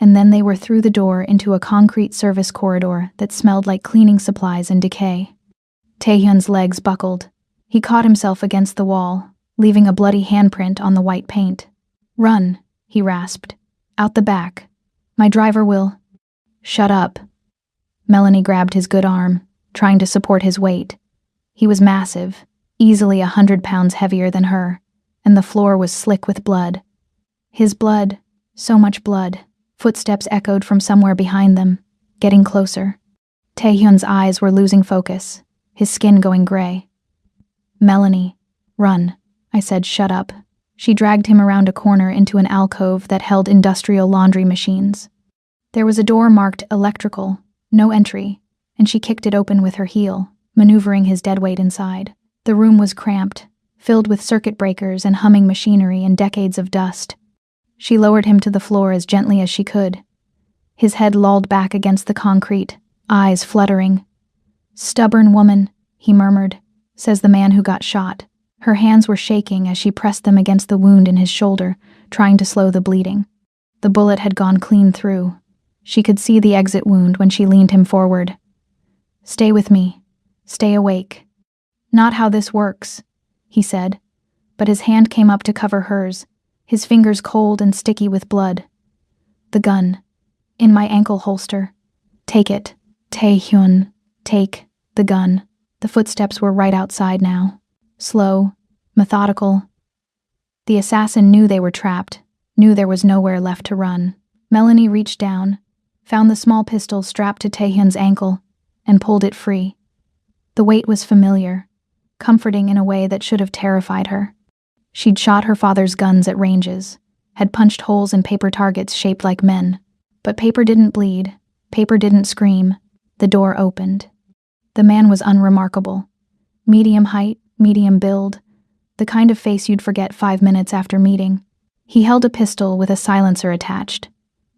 and then they were through the door into a concrete service corridor that smelled like cleaning supplies and decay. Taehyun's legs buckled. He caught himself against the wall, leaving a bloody handprint on the white paint. "Run," he rasped. "Out the back. My driver will—" "Shut up." Melanie grabbed his good arm, trying to support his weight. He was massive, easily 100 pounds heavier than her, and the floor was slick with blood. His blood, so much blood. Footsteps echoed from somewhere behind them, getting closer. Taehyun's eyes were losing focus, his skin going gray. "Melanie, run," I said. "Shut up." She dragged him around a corner into an alcove that held industrial laundry machines. There was a door marked electrical, no entry, and she kicked it open with her heel, maneuvering his deadweight inside. The room was cramped, filled with circuit breakers and humming machinery and decades of dust. She lowered him to the floor as gently as she could. His head lolled back against the concrete, eyes fluttering. "Stubborn woman," he murmured, "says the man who got shot." Her hands were shaking as she pressed them against the wound in his shoulder, trying to slow the bleeding. The bullet had gone clean through. She could see the exit wound when she leaned him forward. "Stay with me. Stay awake." "Not how this works," he said, but his hand came up to cover hers, his fingers cold and sticky with blood. "The gun. In my ankle holster. Take it. Taehyun, take the gun." The footsteps were right outside now. Slow, methodical. The assassin knew they were trapped, knew there was nowhere left to run. Melanie reached down, found the small pistol strapped to Taehyun's ankle, and pulled it free. The weight was familiar, comforting in a way that should have terrified her. She'd shot her father's guns at ranges, had punched holes in paper targets shaped like men. But paper didn't bleed, paper didn't scream. The door opened. The man was unremarkable. Medium height, medium build, the kind of face you'd forget 5 minutes after meeting. He held a pistol with a silencer attached,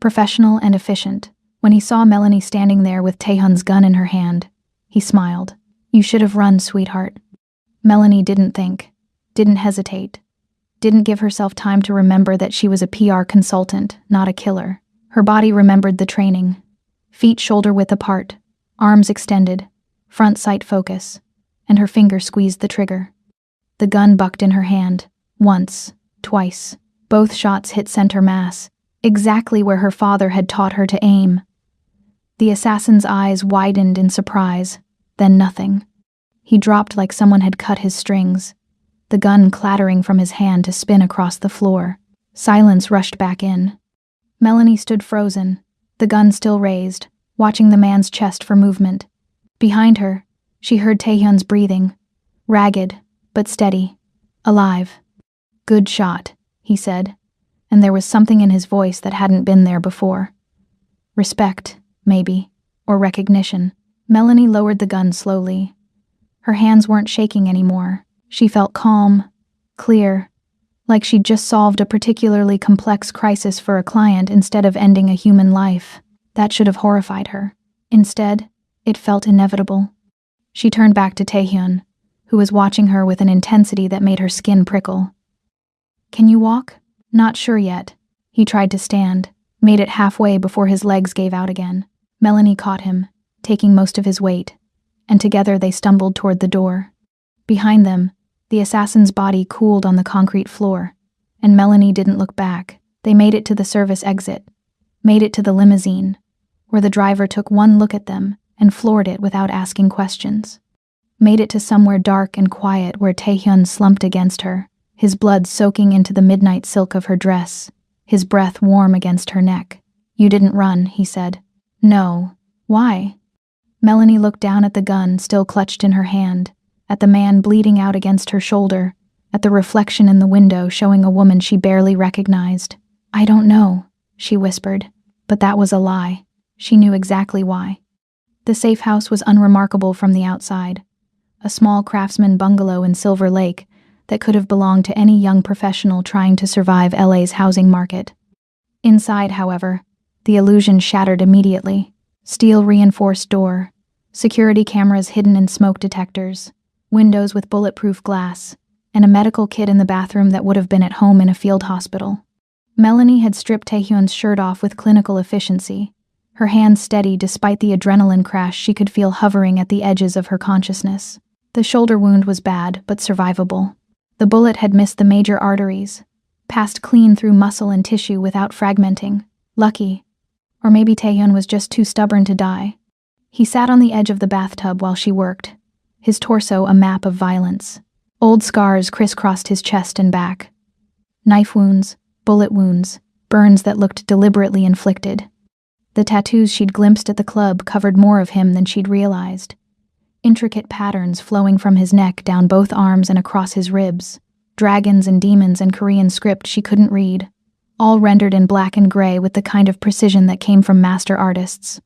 professional and efficient. When he saw Melanie standing there with Taehyun's gun in her hand, he smiled. "You should have run, sweetheart." Melanie didn't think, didn't hesitate, didn't give herself time to remember that she was a PR consultant, not a killer. Her body remembered the training, feet shoulder-width apart, arms extended, front sight focus, and her finger squeezed the trigger. The gun bucked in her hand, once, twice. Both shots hit center mass, exactly where her father had taught her to aim. The assassin's eyes widened in surprise, then nothing. He dropped like someone had cut his strings, the gun clattering from his hand to spin across the floor. Silence rushed back in. Melanie stood frozen, the gun still raised, watching the man's chest for movement. Behind her, she heard Taehyun's breathing, ragged, but steady, alive. "Good shot," he said, and there was something in his voice that hadn't been there before. Respect, maybe, or recognition. Melanie lowered the gun slowly. Her hands weren't shaking anymore. She felt calm, clear, like she'd just solved a particularly complex crisis for a client instead of ending a human life. That should have horrified her. Instead, it felt inevitable. She turned back to Taehyun, who was watching her with an intensity that made her skin prickle. "Can you walk?" "Not sure yet." He tried to stand, made it halfway before his legs gave out again. Melanie caught him, taking most of his weight, and together they stumbled toward the door. Behind them, the assassin's body cooled on the concrete floor, and Melanie didn't look back. They made it to the service exit, made it to the limousine, where the driver took one look at them and floored it without asking questions. Made it to somewhere dark and quiet where Taehyun slumped against her, his blood soaking into the midnight silk of her dress, his breath warm against her neck. "You didn't run," he said. "No. Why?" Melanie looked down at the gun still clutched in her hand, at the man bleeding out against her shoulder, at the reflection in the window showing a woman she barely recognized. "I don't know," she whispered, but that was a lie. She knew exactly why. The safe house was unremarkable from the outside, a small craftsman bungalow in Silver Lake that could have belonged to any young professional trying to survive LA's housing market. Inside, however, the illusion shattered immediately. Steel-reinforced door, security cameras hidden in smoke detectors, windows with bulletproof glass, and a medical kit in the bathroom that would have been at home in a field hospital. Melanie had stripped Taehyun's shirt off with clinical efficiency, her hands steady despite the adrenaline crash she could feel hovering at the edges of her consciousness. The shoulder wound was bad, but survivable. The bullet had missed the major arteries, passed clean through muscle and tissue without fragmenting. Lucky. Or maybe Taehyun was just too stubborn to die. He sat on the edge of the bathtub while she worked, his torso a map of violence. Old scars crisscrossed his chest and back. Knife wounds, bullet wounds, burns that looked deliberately inflicted. The tattoos she'd glimpsed at the club covered more of him than she'd realized. Intricate patterns flowing from his neck down both arms and across his ribs. Dragons and demons and Korean script she couldn't read, all rendered in black and gray with the kind of precision that came from master artists.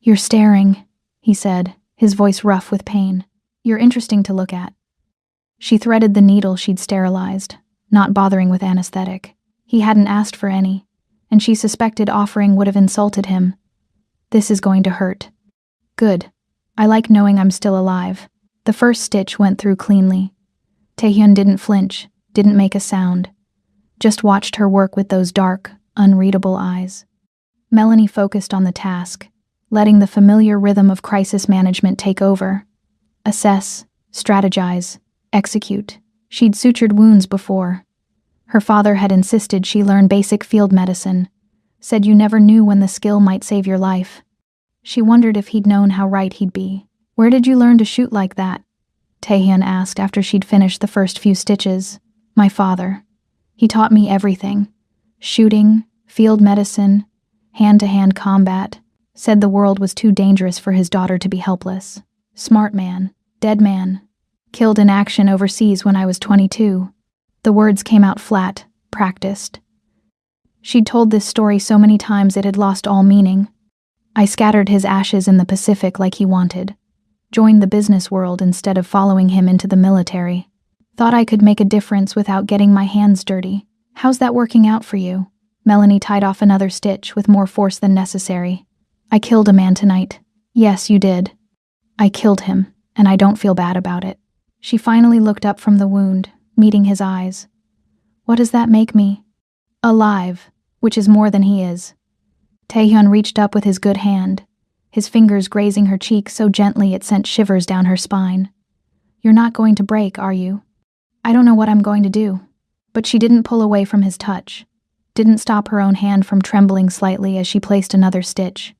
"You're staring," he said, his voice rough with pain. "You're interesting to look at." She threaded the needle she'd sterilized, not bothering with anesthetic. He hadn't asked for any, and she suspected offering would have insulted him. "This is going to hurt." "Good. I like knowing I'm still alive." The first stitch went through cleanly. Taehyun didn't flinch, didn't make a sound, just watched her work with those dark, unreadable eyes. Melanie focused on the task, letting the familiar rhythm of crisis management take over. Assess, strategize, execute. She'd sutured wounds before. Her father had insisted she learn basic field medicine, said you never knew when the skill might save your life. She wondered if he'd known how right he'd be. "Where did you learn to shoot like that?" Taehyun asked after she'd finished the first few stitches. "My father. He taught me everything. Shooting, field medicine, hand-to-hand combat. Said the world was too dangerous for his daughter to be helpless. Smart man, dead man. Killed in action overseas when I was 22. The words came out flat, practiced. She'd told this story so many times it had lost all meaning. I scattered his ashes in the Pacific like he wanted. Joined the business world instead of following him into the military. Thought I could make a difference without getting my hands dirty. How's that working out for you?" Melanie tied off another stitch with more force than necessary. "I killed a man tonight." "Yes, you did." "I killed him, and I don't feel bad about it." She finally looked up from the wound, meeting his eyes. "What does that make me?" "Alive, which is more than he is." Taehyun reached up with his good hand, his fingers grazing her cheek so gently it sent shivers down her spine. "You're not going to break, are you?" "I don't know what I'm going to do." But she didn't pull away from his touch, didn't stop her own hand from trembling slightly as she placed another stitch.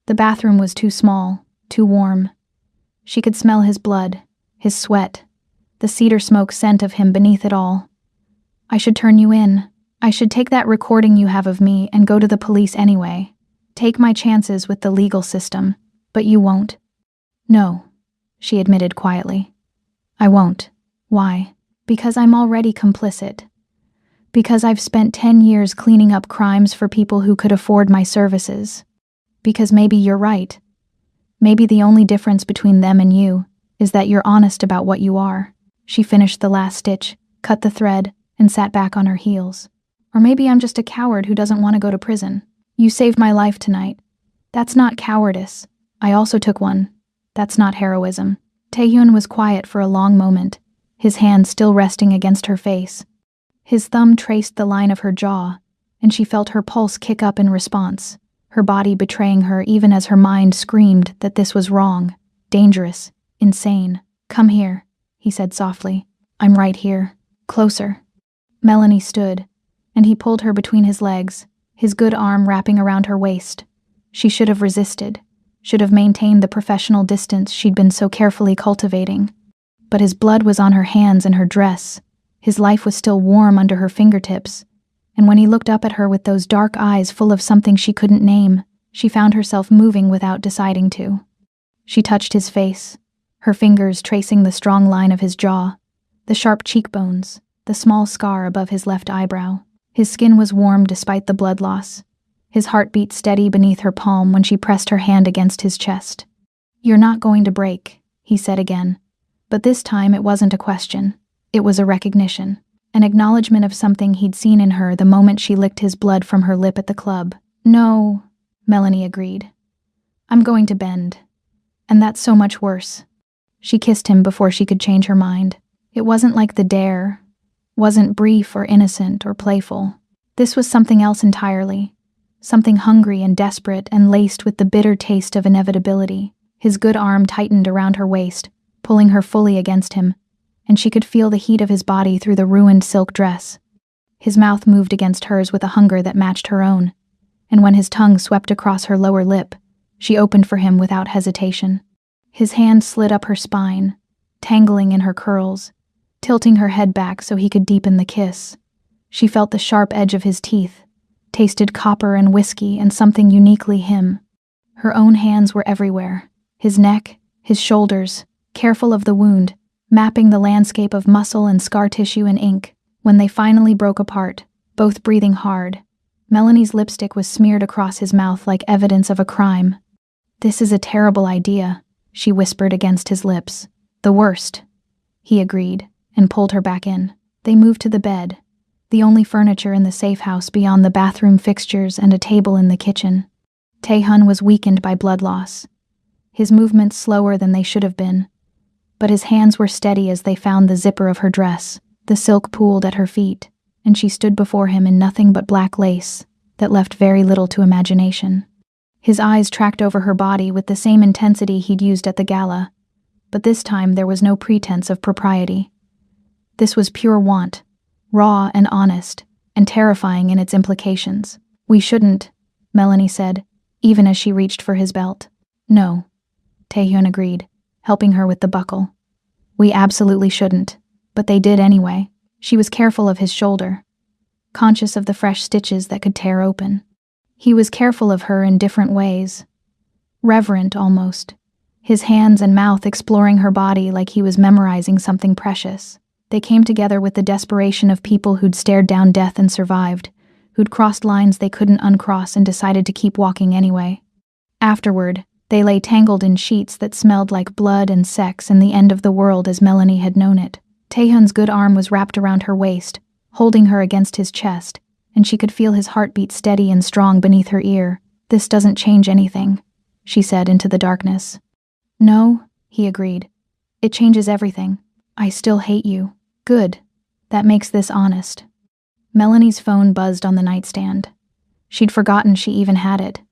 The bathroom was too small, too warm. She could smell his blood, his sweat, the cedar smoke scent of him beneath it all. "I should turn you in. I should take that recording you have of me and go to the police anyway. Take my chances with the legal system, but you won't." "No," she admitted quietly. "I won't." "Why?" "Because I'm already complicit. Because I've spent 10 years cleaning up crimes for people who could afford my services. Because maybe you're right. Maybe the only difference between them and you is that you're honest about what you are." She finished the last stitch, cut the thread, and sat back on her heels. "Or maybe I'm just a coward who doesn't want to go to prison. You saved my life tonight. That's not cowardice. I also took one. That's not heroism." Taehyun was quiet for a long moment, his hand still resting against her face. His thumb traced the line of her jaw, and she felt her pulse kick up in response, her body betraying her even as her mind screamed that this was wrong, dangerous, insane. "Come here," he said softly. "I'm right here. Closer." Melanie stood, and he pulled her between his legs, his good arm wrapping around her waist. She should have resisted, should have maintained the professional distance she'd been so carefully cultivating. But his blood was on her hands and her dress. His life was still warm under her fingertips, and when he looked up at her with those dark eyes full of something she couldn't name, she found herself moving without deciding to. She touched his face, her fingers tracing the strong line of his jaw, the sharp cheekbones, the small scar above his left eyebrow. His skin was warm despite the blood loss. His heart beat steady beneath her palm when she pressed her hand against his chest. "You're not going to break," he said again. But this time it wasn't a question. It was a recognition, an acknowledgement of something he'd seen in her the moment she licked his blood from her lip at the club. "No," Melanie agreed. "I'm going to bend. And that's so much worse." She kissed him before she could change her mind. It wasn't like the dare, wasn't brief or innocent or playful. This was something else entirely, something hungry and desperate and laced with the bitter taste of inevitability. His good arm tightened around her waist, pulling her fully against him, and she could feel the heat of his body through the ruined silk dress. His mouth moved against hers with a hunger that matched her own, and when his tongue swept across her lower lip, she opened for him without hesitation. His hand slid up her spine, tangling in her curls, tilting her head back so he could deepen the kiss. She felt the sharp edge of his teeth, tasted copper and whiskey and something uniquely him. Her own hands were everywhere, his neck, his shoulders, careful of the wound, mapping the landscape of muscle and scar tissue in ink. When they finally broke apart, both breathing hard, Melanie's lipstick was smeared across his mouth like evidence of a crime. "This is a terrible idea," she whispered against his lips. "The worst," he agreed, and pulled her back in. They moved to the bed, the only furniture in the safe house beyond the bathroom fixtures and a table in the kitchen. Taehyun was weakened by blood loss, his movements slower than they should have been, but his hands were steady as they found the zipper of her dress. The silk pooled at her feet, and she stood before him in nothing but black lace that left very little to imagination. His eyes tracked over her body with the same intensity he'd used at the gala, but this time there was no pretense of propriety. This was pure want, raw and honest, and terrifying in its implications. "We shouldn't," Melanie said, even as she reached for his belt. "No," Taehyun agreed, helping her with the buckle. "We absolutely shouldn't, but they did anyway." She was careful of his shoulder, conscious of the fresh stitches that could tear open. He was careful of her in different ways, reverent almost, his hands and mouth exploring her body like he was memorizing something precious. They came together with the desperation of people who'd stared down death and survived, who'd crossed lines they couldn't uncross and decided to keep walking anyway. Afterward, they lay tangled in sheets that smelled like blood and sex and the end of the world as Melanie had known it. Taehyun's good arm was wrapped around her waist, holding her against his chest, and she could feel his heartbeat steady and strong beneath her ear. "This doesn't change anything," she said into the darkness. "No," he agreed. "It changes everything. I still hate you." "Good. That makes this honest." Melanie's phone buzzed on the nightstand. She'd forgotten she even had it.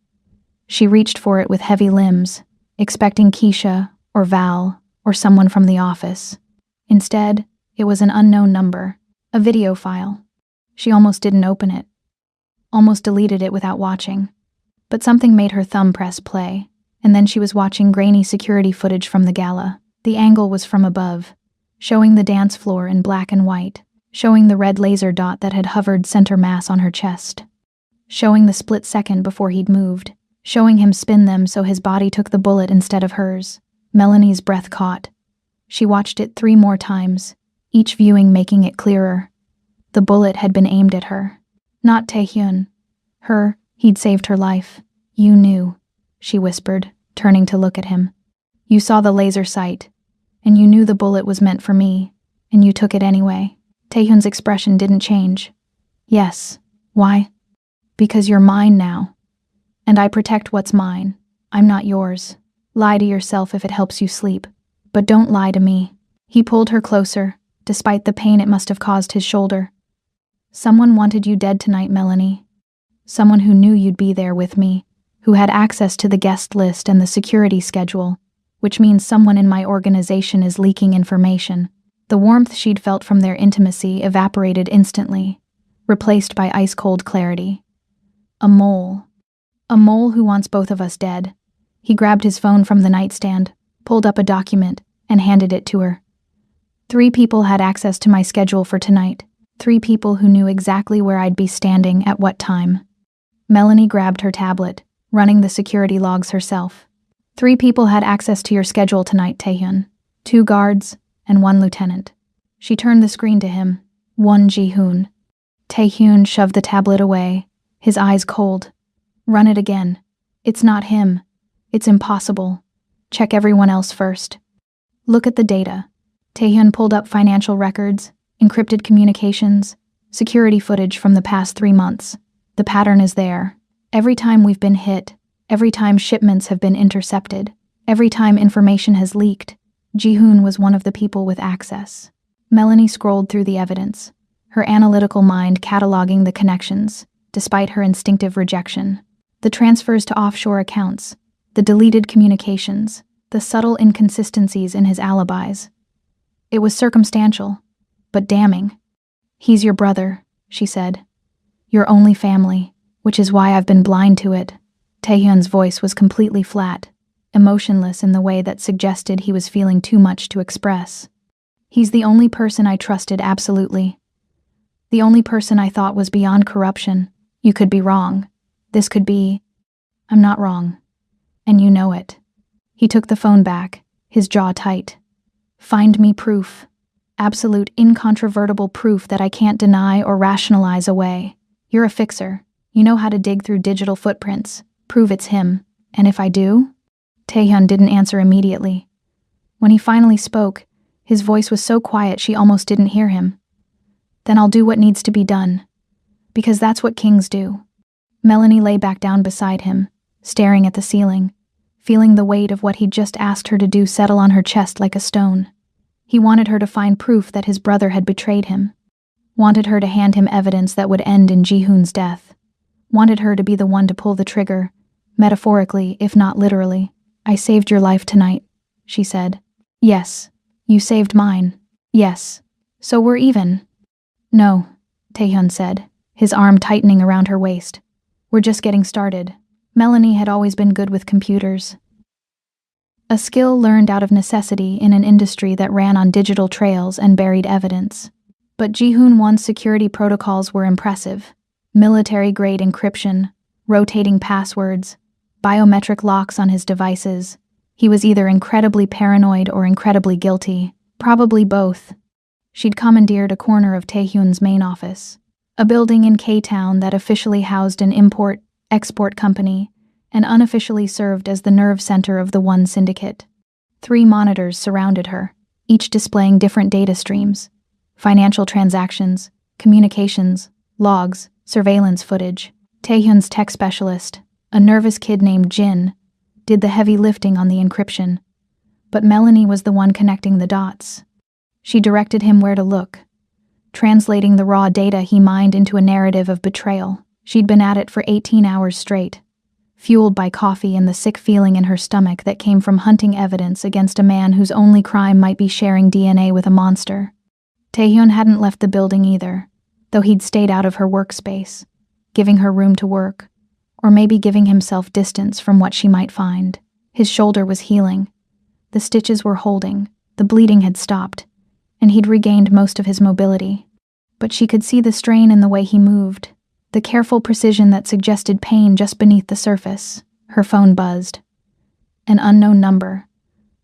She reached for it with heavy limbs, expecting Keisha or Val or someone from the office. Instead, it was an unknown number, a video file. She almost didn't open it, almost deleted it without watching. But something made her thumb press play, and then she was watching grainy security footage from the gala. The angle was from above, showing the dance floor in black and white, showing the red laser dot that had hovered center mass on her chest, showing the split second before he'd moved, showing him spin them so his body took the bullet instead of hers. Melanie's breath caught. She watched it 3 more times, each viewing making it clearer. The bullet had been aimed at her. Not Taehyun. Her, he'd saved her life. You knew, she whispered, turning to look at him. You saw the laser sight, and you knew the bullet was meant for me, and you took it anyway. Taehyun's expression didn't change. Yes. Why? Because you're mine now. And I protect what's mine. I'm not yours. Lie to yourself if it helps you sleep. But don't lie to me. He pulled her closer, despite the pain it must have caused his shoulder. Someone wanted you dead tonight, Melanie. Someone who knew you'd be there with me, who had access to the guest list and the security schedule, which means someone in my organization is leaking information. The warmth she'd felt from their intimacy evaporated instantly, replaced by ice-cold clarity. A mole. A mole who wants both of us dead. He grabbed his phone from the nightstand, pulled up a document, and handed it to her. 3 people had access to my schedule for tonight. 3 people who knew exactly where I'd be standing at what time. Melanie grabbed her tablet, running the security logs herself. 3 people had access to your schedule tonight, Taehyun. 2 guards and 1 lieutenant. She turned the screen to him. 1 Ji-hoon. Taehyun shoved the tablet away, his eyes cold. Run it again. It's not him. It's impossible. Check everyone else first. Look at the data. Taehyun pulled up financial records, encrypted communications, security footage from the past 3 months. The pattern is there. Every time we've been hit, every time shipments have been intercepted, every time information has leaked, Ji-hoon was one of the people with access. Melanie scrolled through the evidence, her analytical mind cataloging the connections, despite her instinctive rejection. The transfers to offshore accounts, the deleted communications, the subtle inconsistencies in his alibis. It was circumstantial, but damning. He's your brother, she said. Your only family, which is why I've been blind to it. Taehyun's voice was completely flat, emotionless in the way that suggested he was feeling too much to express. He's the only person I trusted absolutely. The only person I thought was beyond corruption. You could be wrong. This could be... I'm not wrong. And you know it. He took the phone back, his jaw tight. Find me proof. Absolute, incontrovertible proof that I can't deny or rationalize away. You're a fixer. You know how to dig through digital footprints. Prove it's him. And if I do? Taehyun didn't answer immediately. When he finally spoke, his voice was so quiet she almost didn't hear him. Then I'll do what needs to be done. Because that's what kings do. Melanie lay back down beside him, staring at the ceiling, feeling the weight of what he'd just asked her to do settle on her chest like a stone. He wanted her to find proof that his brother had betrayed him. Wanted her to hand him evidence that would end in Ji-hoon's death. Wanted her to be the one to pull the trigger, metaphorically, if not literally. I saved your life tonight, she said. Yes, you saved mine. Yes, so we're even. No, Taehyun said, his arm tightening around her waist. We're just getting started. Melanie had always been good with computers. A skill learned out of necessity in an industry that ran on digital trails and buried evidence. But Ji-hoon Won's security protocols were impressive. Military-grade encryption, rotating passwords, biometric locks on his devices. He was either incredibly paranoid or incredibly guilty, probably both. She'd commandeered a corner of Taehyun's main office, a building in K-Town that officially housed an import-export company and unofficially served as the nerve center of the One Syndicate. 3 monitors surrounded her, each displaying different data streams: financial transactions, communications, logs, surveillance footage. Taehyun's tech specialist, a nervous kid named Jin, did the heavy lifting on the encryption, but Melanie was the one connecting the dots. She directed him where to look, translating the raw data he mined into a narrative of betrayal. She'd been at it for 18 hours straight, fueled by coffee and the sick feeling in her stomach that came from hunting evidence against a man whose only crime might be sharing DNA with a monster. Taehyun hadn't left the building either, though he'd stayed out of her workspace, giving her room to work, or maybe giving himself distance from what she might find. His shoulder was healing. The stitches were holding, the bleeding had stopped, and he'd regained most of his mobility. But she could see the strain in the way he moved, the careful precision that suggested pain just beneath the surface. Her phone buzzed. An unknown number,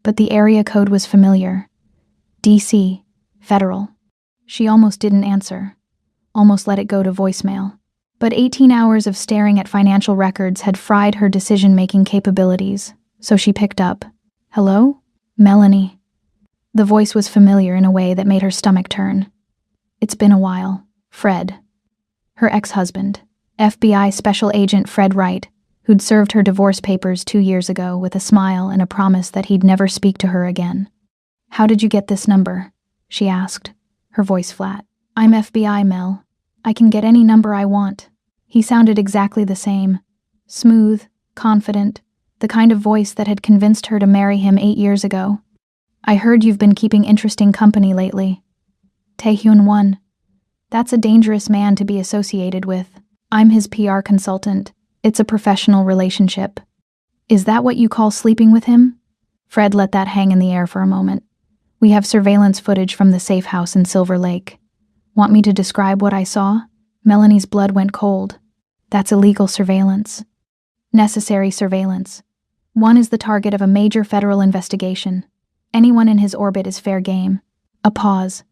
but the area code was familiar. DC, Federal. She almost didn't answer, almost let it go to voicemail. But 18 hours of staring at financial records had fried her decision-making capabilities, so she picked up. Hello? Melanie. The voice was familiar in a way that made her stomach turn. It's been a while. Fred. Her ex-husband, FBI Special Agent Fred Wright, who'd served her divorce papers 2 years ago with a smile and a promise that he'd never speak to her again. How did you get this number? She asked, her voice flat. I'm FBI, Mel. I can get any number I want. He sounded exactly the same. Smooth, confident, the kind of voice that had convinced her to marry him 8 years ago. I heard you've been keeping interesting company lately. Taehyun won. That's a dangerous man to be associated with. I'm his PR consultant. It's a professional relationship. Is that what you call sleeping with him? Fred let that hang in the air for a moment. We have surveillance footage from the safe house in Silver Lake. Want me to describe what I saw? Melanie's blood went cold. That's illegal surveillance. Necessary surveillance. One is the target of a major federal investigation. Anyone in his orbit is fair game. A pause.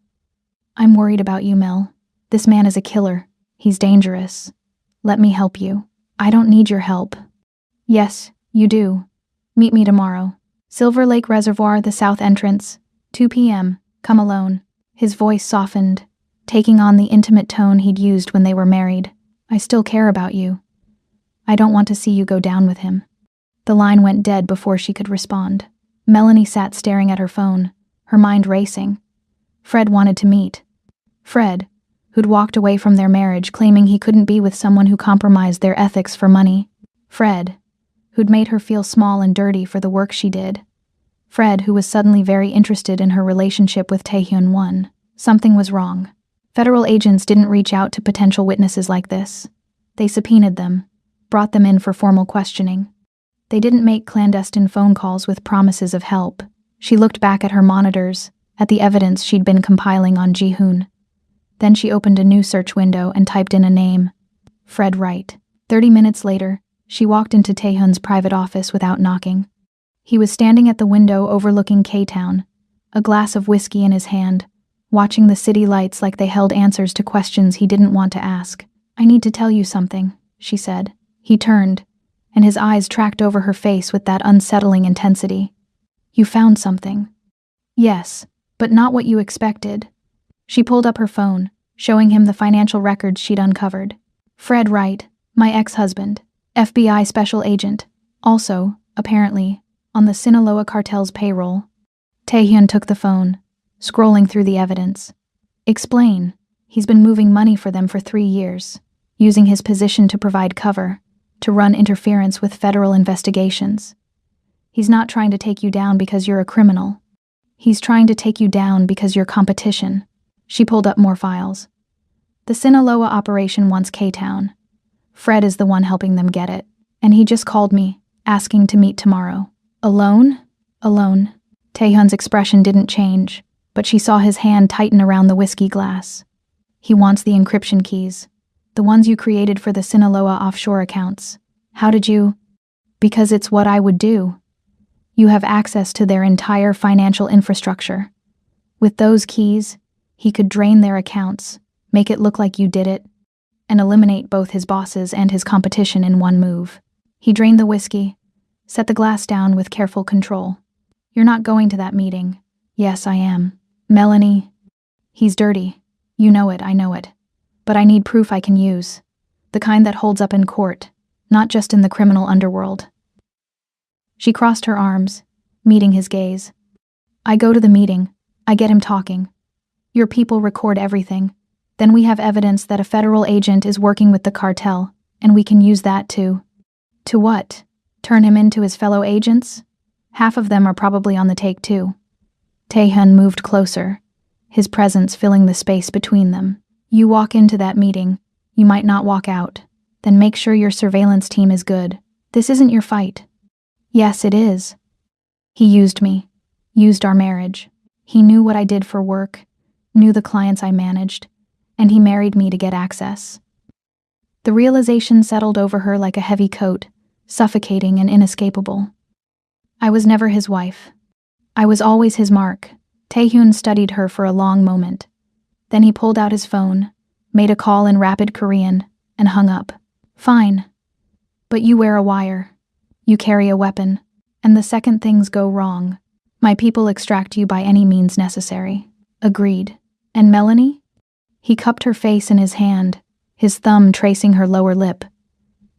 I'm worried about you, Mel. This man is a killer. He's dangerous. Let me help you. I don't need your help. Yes, you do. Meet me tomorrow. Silver Lake Reservoir, the south entrance. 2 p.m. Come alone. His voice softened, taking on the intimate tone he'd used when they were married. I still care about you. I don't want to see you go down with him. The line went dead before she could respond. Melanie sat staring at her phone, her mind racing. Fred wanted to meet. Fred, who'd walked away from their marriage claiming he couldn't be with someone who compromised their ethics for money. Fred, who'd made her feel small and dirty for the work she did. Fred, who was suddenly very interested in her relationship with Taehyun Won. Something was wrong. Federal agents didn't reach out to potential witnesses like this. They subpoenaed them, brought them in for formal questioning. They didn't make clandestine phone calls with promises of help. She looked back at her monitors, at the evidence she'd been compiling on Ji-hoon. Then she opened a new search window and typed in a name. Fred Wright. 30 minutes later, she walked into Taehyun's private office without knocking. He was standing at the window overlooking K-Town, a glass of whiskey in his hand, watching the city lights like they held answers to questions he didn't want to ask. I need to tell you something, she said. He turned, and his eyes tracked over her face with that unsettling intensity. You found something. Yes, but not what you expected. She pulled up her phone, showing him the financial records she'd uncovered. Fred Wright, my ex-husband, FBI Special Agent, also, apparently, on the Sinaloa cartel's payroll. Taehyun took the phone, scrolling through the evidence. Explain. He's been moving money for them for 3 years, using his position to provide cover, to run interference with federal investigations. He's not trying to take you down because you're a criminal. He's trying to take you down because you're competition. She pulled up more files. The Sinaloa operation wants K-Town. Fred is the one helping them get it, and he just called me, asking to meet tomorrow. Alone? Alone. Taehyun's expression didn't change, but she saw his hand tighten around the whiskey glass. He wants the encryption keys, the ones you created for the Sinaloa offshore accounts. How did you? Because it's what I would do. You have access to their entire financial infrastructure. With those keys, he could drain their accounts, make it look like you did it, and eliminate both his bosses and his competition in one move. He drained the whiskey, set the glass down with careful control. You're not going to that meeting. Yes, I am. Melanie. He's dirty. You know it, I know it. But I need proof I can use. The kind that holds up in court, not just in the criminal underworld. She crossed her arms, meeting his gaze. I go to the meeting. I get him talking. Your people record everything. Then we have evidence that a federal agent is working with the cartel, and we can use that too. To what? Turn him into his fellow agents? Half of them are probably on the take too. Taehyun moved closer, his presence filling the space between them. You walk into that meeting, you might not walk out. Then make sure your surveillance team is good. This isn't your fight. Yes, it is. He used me, used our marriage. He knew what I did for work, knew the clients I managed, and he married me to get access. The realization settled over her like a heavy coat, suffocating and inescapable. I was never his wife. I was always his mark. Taehyun studied her for a long moment. Then he pulled out his phone, made a call in rapid Korean, and hung up. Fine. But you wear a wire. You carry a weapon. And the second things go wrong, my people extract you by any means necessary. Agreed. And Melanie? He cupped her face in his hand, his thumb tracing her lower lip.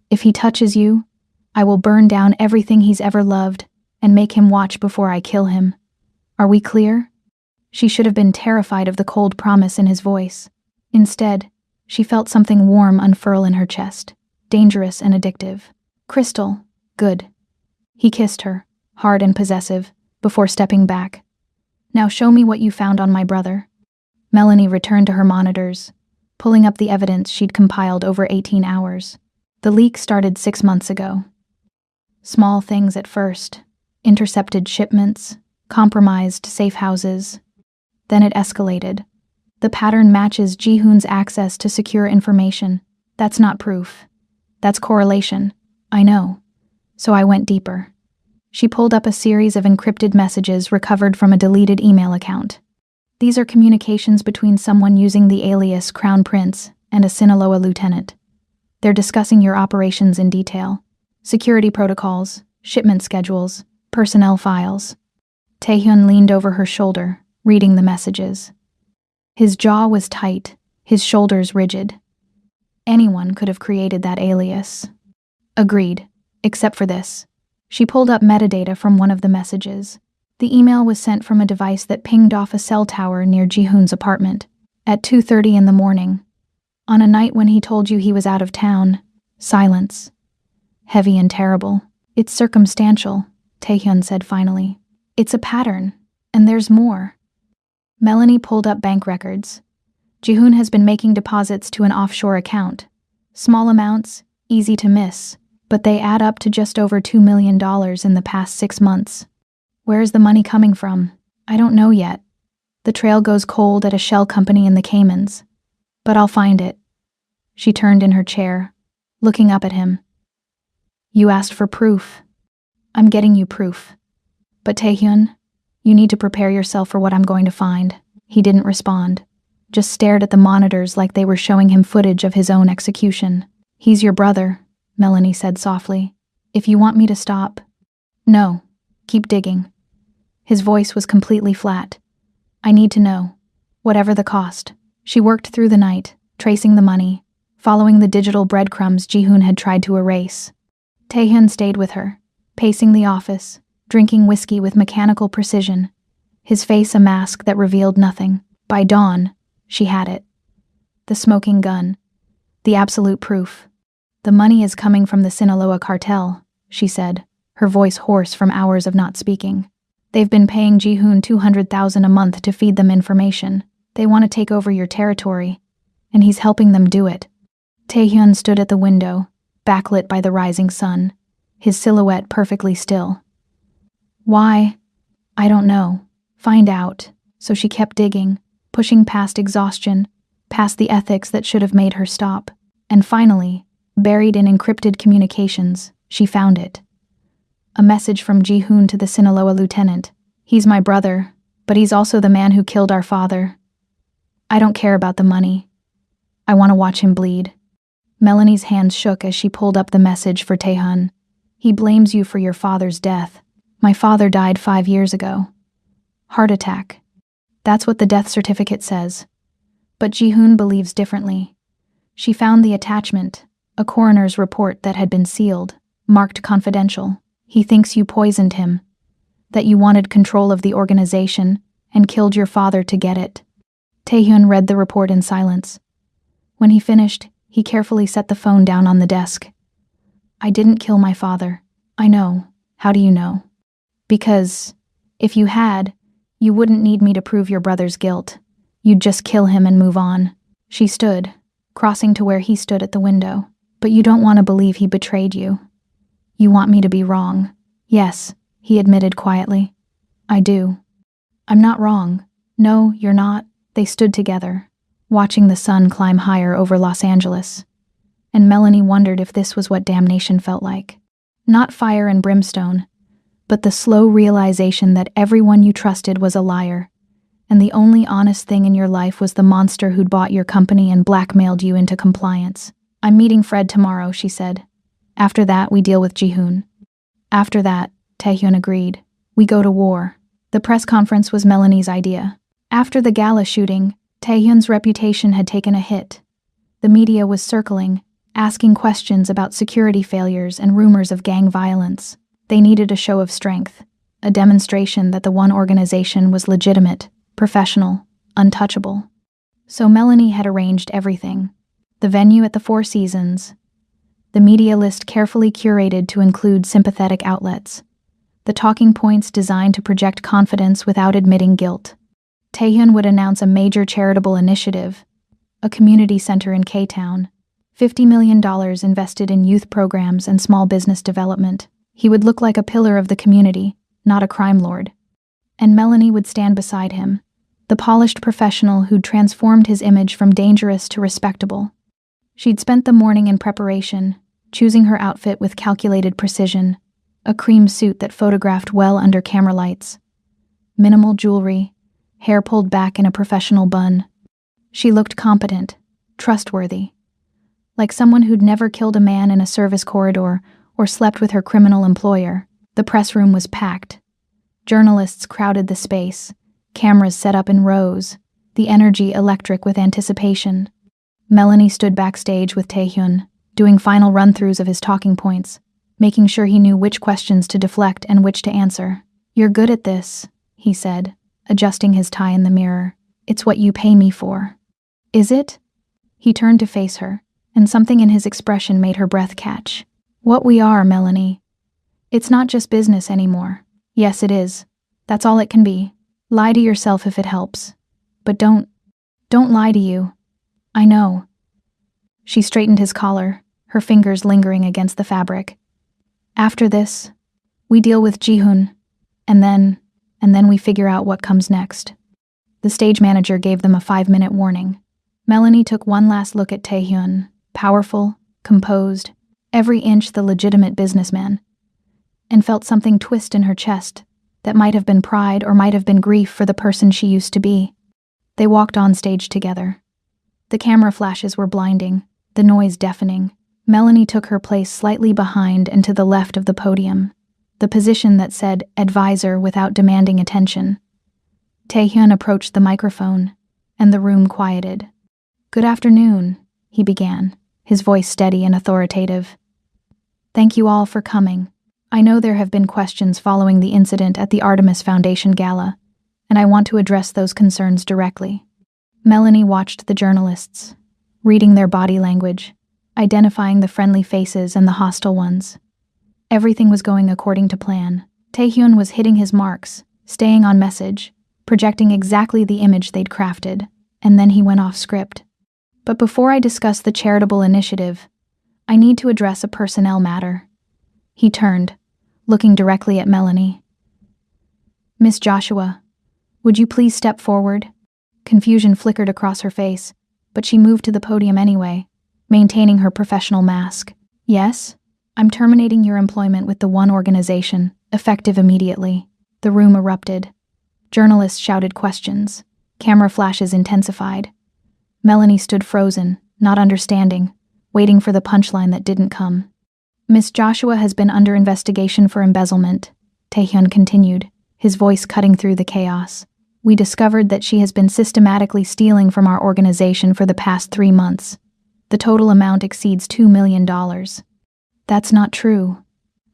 If he touches you, I will burn down everything he's ever loved and make him watch before I kill him. Are we clear? She should have been terrified of the cold promise in his voice. Instead, she felt something warm unfurl in her chest, dangerous and addictive. Crystal, good. He kissed her, hard and possessive, before stepping back. Now show me what you found on my brother. Melanie returned to her monitors, pulling up the evidence she'd compiled over 18 hours. The leak started 6 months ago. Small things at first, intercepted shipments, compromised safe houses. Then it escalated. The pattern matches Ji-hoon's access to secure information. That's not proof. That's correlation. I know. So I went deeper. She pulled up a series of encrypted messages recovered from a deleted email account. These are communications between someone using the alias Crown Prince and a Sinaloa lieutenant. They're discussing your operations in detail. Security protocols, shipment schedules, personnel files. Taehyun leaned over her shoulder, reading the messages. His jaw was tight, his shoulders rigid. Anyone could have created that alias. Agreed, except for this. She pulled up metadata from one of the messages. The email was sent from a device that pinged off a cell tower near Ji-hoon's apartment at 2:30 in the morning. On a night when he told you he was out of town. Silence. Heavy and terrible. It's circumstantial, Taehyun said finally. It's a pattern, and there's more. Melanie pulled up bank records. Ji-hoon has been making deposits to an offshore account. Small amounts, easy to miss, but they add up to just over $2 million in the past 6 months. Where is the money coming from? I don't know yet. The trail goes cold at a shell company in the Caymans. But I'll find it. She turned in her chair, looking up at him. You asked for proof. I'm getting you proof. But Taehyun, you need to prepare yourself for what I'm going to find. He didn't respond, just stared at the monitors like they were showing him footage of his own execution. He's your brother, Melanie said softly. If you want me to stop. No, keep digging. His voice was completely flat. I need to know, whatever the cost. She worked through the night, tracing the money, following the digital breadcrumbs Ji-hoon had tried to erase. Taehyun stayed with her, pacing the office, drinking whiskey with mechanical precision, his face a mask that revealed nothing. By dawn, she had it. The smoking gun. The absolute proof. The money is coming from the Sinaloa cartel, she said, her voice hoarse from hours of not speaking. They've been paying Ji-hoon $200,000 a month to feed them information. They want to take over your territory, and he's helping them do it. Taehyun stood at the window, backlit by the rising sun, his silhouette perfectly still. Why? I don't know. Find out. So she kept digging, pushing past exhaustion, past the ethics that should have made her stop. And finally, buried in encrypted communications, she found it. A message from Ji-hoon to the Sinaloa lieutenant. He's my brother, but he's also the man who killed our father. I don't care about the money. I want to watch him bleed. Melanie's hands shook as she pulled up the message for Taehyun. He blames you for your father's death. My father died 5 years ago. Heart attack. That's what the death certificate says. But Ji-hoon believes differently. She found the attachment, a coroner's report that had been sealed, marked confidential. He thinks you poisoned him, that you wanted control of the organization and killed your father to get it. Taehyun read the report in silence. When he finished, he carefully set the phone down on the desk. I didn't kill my father. I know. How do you know? Because if you had, you wouldn't need me to prove your brother's guilt. You'd just kill him and move on. She stood, crossing to where he stood at the window. But you don't want to believe he betrayed you. You want me to be wrong. Yes, he admitted quietly. I do. I'm not wrong. No, you're not. They stood together, watching the sun climb higher over Los Angeles. And Melanie wondered if this was what damnation felt like. Not fire and brimstone, but the slow realization that everyone you trusted was a liar, and the only honest thing in your life was the monster who'd bought your company and blackmailed you into compliance. I'm meeting Fred tomorrow, she said. After that, we deal with Jihoon. After that, Taehyun agreed. We go to war. The press conference was Melanie's idea. After the gala shooting, Taehyun's reputation had taken a hit. The media was circling, asking questions about security failures and rumors of gang violence. They needed a show of strength, a demonstration that the one organization was legitimate, professional, untouchable. So Melanie had arranged everything. The venue at the Four Seasons, the media list carefully curated to include sympathetic outlets, the talking points designed to project confidence without admitting guilt. Taehyun would announce a major charitable initiative, a community center in K-Town, $50 million invested in youth programs and small business development. He would look like a pillar of the community, not a crime lord. And Melanie would stand beside him, the polished professional who'd transformed his image from dangerous to respectable. She'd spent the morning in preparation, choosing her outfit with calculated precision, a cream suit that photographed well under camera lights. Minimal jewelry, hair pulled back in a professional bun. She looked competent, trustworthy, like someone who'd never killed a man in a service corridor or slept with her criminal employer. The press room was packed. Journalists crowded the space, cameras set up in rows, the energy electric with anticipation. Melanie stood backstage with Taehyun, doing final run-throughs of his talking points, making sure he knew which questions to deflect and which to answer. You're good at this, he said, adjusting his tie in the mirror. It's what you pay me for. Is it? He turned to face her, and something in his expression made her breath catch. What we are, Melanie. It's not just business anymore. Yes, it is. That's all it can be. Lie to yourself if it helps. But don't lie to you. I know. She straightened his collar, her fingers lingering against the fabric. After this, we deal with Jihoon, and then we figure out what comes next. The stage manager gave them a 5-minute warning. Melanie took one last look at Taehyun, powerful, composed, every inch the legitimate businessman, and felt something twist in her chest that might have been pride or might have been grief for the person she used to be. They walked on stage together. The camera flashes were blinding, the noise deafening. Melanie took her place slightly behind and to the left of the podium, the position that said advisor without demanding attention. Taehyun approached the microphone, and the room quieted. Good afternoon, he began, his voice steady and authoritative. Thank you all for coming. I know there have been questions following the incident at the Artemis Foundation Gala, and I want to address those concerns directly. Melanie watched the journalists, reading their body language, identifying the friendly faces and the hostile ones. Everything was going according to plan. Taehyun was hitting his marks, staying on message, projecting exactly the image they'd crafted, and then he went off script. But before I discuss the charitable initiative, I need to address a personnel matter. He turned, looking directly at Melanie. Miss Joshua, would you please step forward? Confusion flickered across her face, but she moved to the podium anyway, maintaining her professional mask. Yes? I'm terminating your employment with the one organization, effective immediately. The room erupted. Journalists shouted questions. Camera flashes intensified. Melanie stood frozen, not understanding, waiting for the punchline that didn't come. Miss Joshua has been under investigation for embezzlement, Taehyun continued, his voice cutting through the chaos. We discovered that she has been systematically stealing from our organization for the past 3 months. The total amount exceeds $2 million. That's not true,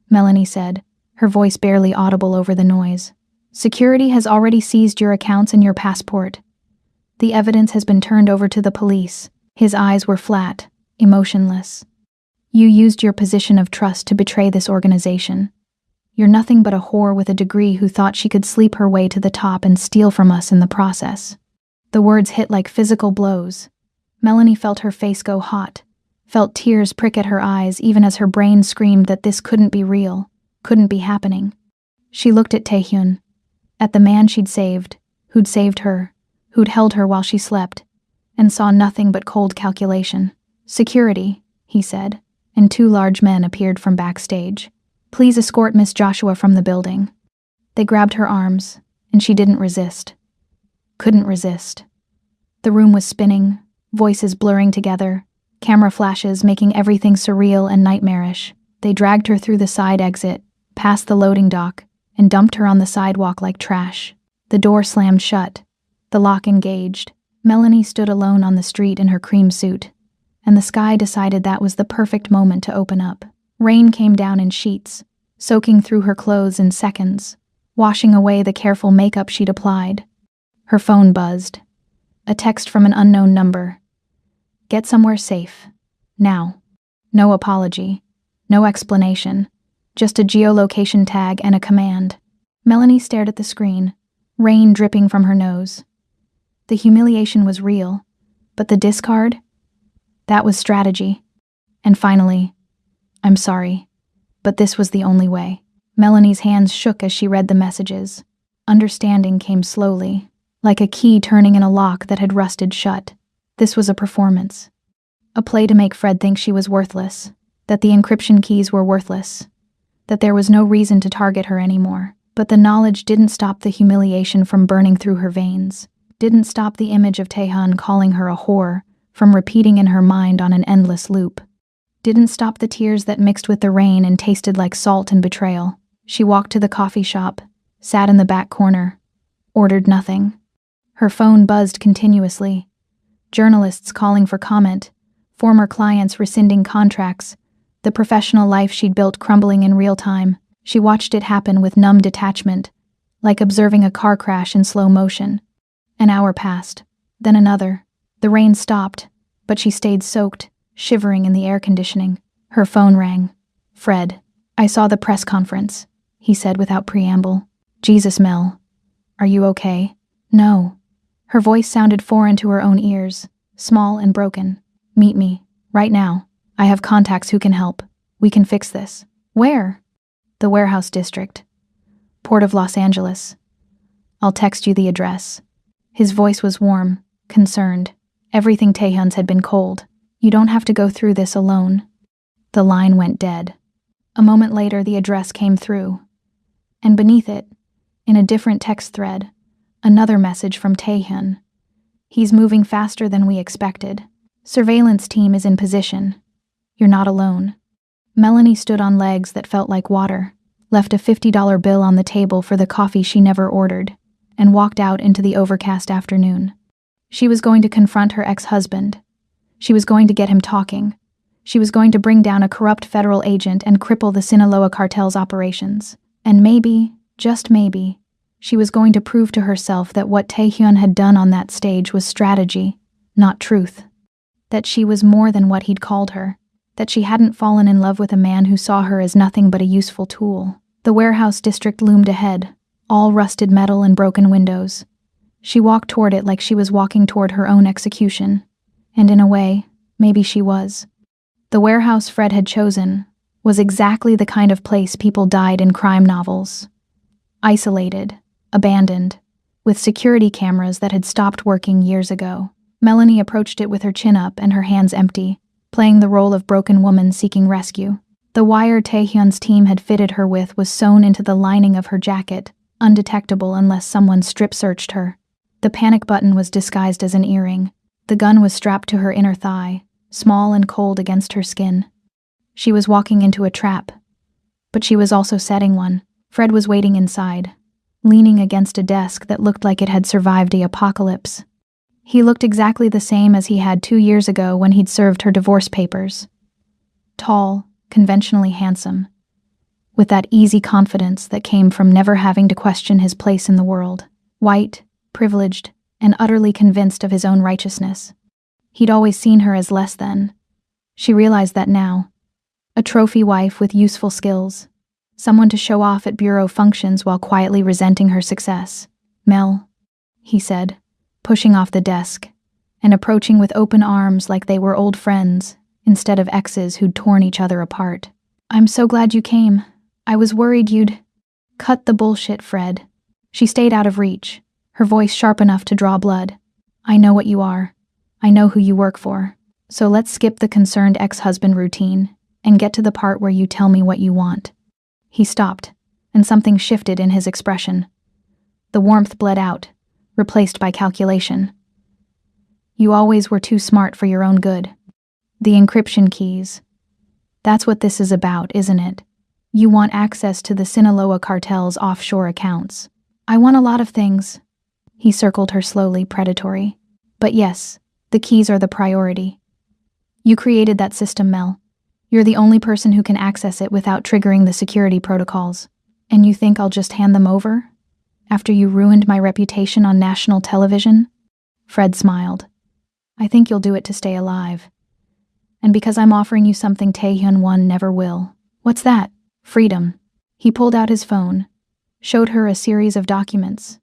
Melanie said, her voice barely audible over the noise. Security has already seized your accounts and your passport. The evidence has been turned over to the police. His eyes were flat, emotionless. You used your position of trust to betray this organization. You're nothing but a whore with a degree who thought she could sleep her way to the top and steal from us in the process." The words hit like physical blows. Melanie felt her face go hot, felt tears prick at her eyes even as her brain screamed that this couldn't be real, couldn't be happening. She looked at Taehyun, at the man she'd saved, who'd saved her, who'd held her while she slept, and saw nothing but cold calculation. "Security," he said, and two large men appeared from backstage. "Please escort Miss Joshua from the building." They grabbed her arms, and she didn't resist. Couldn't resist. The room was spinning, voices blurring together, camera flashes making everything surreal and nightmarish. They dragged her through the side exit, past the loading dock, and dumped her on the sidewalk like trash. The door slammed shut, the lock engaged. Melanie stood alone on the street in her cream suit, and the sky decided that was the perfect moment to open up. Rain came down in sheets, soaking through her clothes in seconds, washing away the careful makeup she'd applied. Her phone buzzed. A text from an unknown number. "Get somewhere safe. Now." No apology. No explanation. Just a geolocation tag and a command. Melanie stared at the screen, rain dripping from her nose. The humiliation was real, but the discard? That was strategy. And finally, "I'm sorry, but this was the only way." Melanie's hands shook as she read the messages. Understanding came slowly, like a key turning in a lock that had rusted shut. This was a performance. A play to make Fred think she was worthless, that the encryption keys were worthless, that there was no reason to target her anymore. But the knowledge didn't stop the humiliation from burning through her veins, didn't stop the image of Taehyun calling her a whore from repeating in her mind on an endless loop, didn't stop the tears that mixed with the rain and tasted like salt and betrayal. She walked to the coffee shop, sat in the back corner, ordered nothing. Her phone buzzed continuously. Journalists calling for comment, former clients rescinding contracts, the professional life she'd built crumbling in real time. She watched it happen with numb detachment, like observing a car crash in slow motion. An hour passed, then another. The rain stopped, but she stayed soaked, shivering in the air conditioning. Her phone rang. "Fred, I saw the press conference," he said without preamble. "Jesus, Mel. Are you okay?" "No." Her voice sounded foreign to her own ears, small and broken. "Meet me, right now. I have contacts who can help. We can fix this." "Where?" "The warehouse district. Port of Los Angeles. I'll text you the address." His voice was warm, concerned. Everything Taehyun's had been cold. "You don't have to go through this alone." The line went dead. A moment later, the address came through. And beneath it, in a different text thread, another message from Taehyun. "He's moving faster than we expected. Surveillance team is in position. You're not alone." Melanie stood on legs that felt like water, left a $50 bill on the table for the coffee she never ordered, and walked out into the overcast afternoon. She was going to confront her ex-husband. She was going to get him talking. She was going to bring down a corrupt federal agent and cripple the Sinaloa cartel's operations. And maybe, just maybe, she was going to prove to herself that what Taehyun had done on that stage was strategy, not truth. That she was more than what he'd called her. That she hadn't fallen in love with a man who saw her as nothing but a useful tool. The warehouse district loomed ahead, all rusted metal and broken windows. She walked toward it like she was walking toward her own execution. And in a way, maybe she was. The warehouse Fred had chosen was exactly the kind of place people died in crime novels. Isolated, abandoned, with security cameras that had stopped working years ago. Melanie approached it with her chin up and her hands empty, playing the role of broken woman seeking rescue. The wire Taehyun's team had fitted her with was sewn into the lining of her jacket, undetectable unless someone strip-searched her. The panic button was disguised as an earring. The gun was strapped to her inner thigh, small and cold against her skin. She was walking into a trap, but she was also setting one. Fred was waiting inside, leaning against a desk that looked like it had survived the apocalypse. He looked exactly the same as he had 2 years ago when he'd served her divorce papers. Tall, conventionally handsome, with that easy confidence that came from never having to question his place in the world. White, privileged, and utterly convinced of his own righteousness. He'd always seen her as less than. She realized that now, A trophy wife with useful skills. Someone to show off at bureau functions while quietly resenting her success. Mel, he said, pushing off the desk and approaching with open arms like they were old friends instead of exes who'd torn each other apart. I'm so glad you came. I was worried you'd... Cut the bullshit, Fred. She stayed out of reach, her voice sharp enough to draw blood. I know what you are. I know who you work for. So let's skip the concerned ex-husband routine and get to the part where you tell me what you want. He stopped, and something shifted in his expression. The warmth bled out, replaced by calculation. You always were too smart for your own good. The encryption keys. That's what this is about, isn't it? You want access to the Sinaloa cartel's offshore accounts. I want a lot of things. He circled her slowly, predatory. But yes, the keys are the priority. You created that system, Mel. You're the only person who can access it without triggering the security protocols. And you think I'll just hand them over? After you ruined my reputation on national television? Fred smiled. I think you'll do it to stay alive. And because I'm offering you something Taehyun-won never will. What's that? Freedom. He pulled out his phone, showed her a series of documents.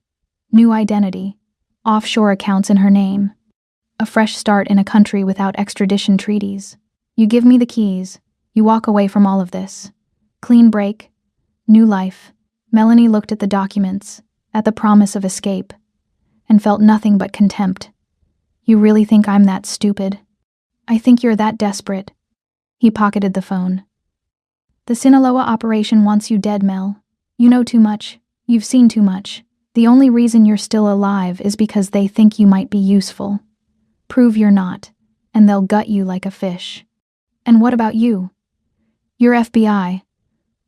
New identity, offshore accounts in her name, a fresh start in a country without extradition treaties. You give me the keys, you walk away from all of this. Clean break, new life. Melanie looked at the documents, at the promise of escape, and felt nothing but contempt. You really think I'm that stupid? I think you're that desperate. He pocketed the phone. The Sinaloa operation wants you dead, Mel. You know too much. You've seen too much. The only reason you're still alive is because they think you might be useful. Prove you're not, and they'll gut you like a fish. And what about you? You're FBI.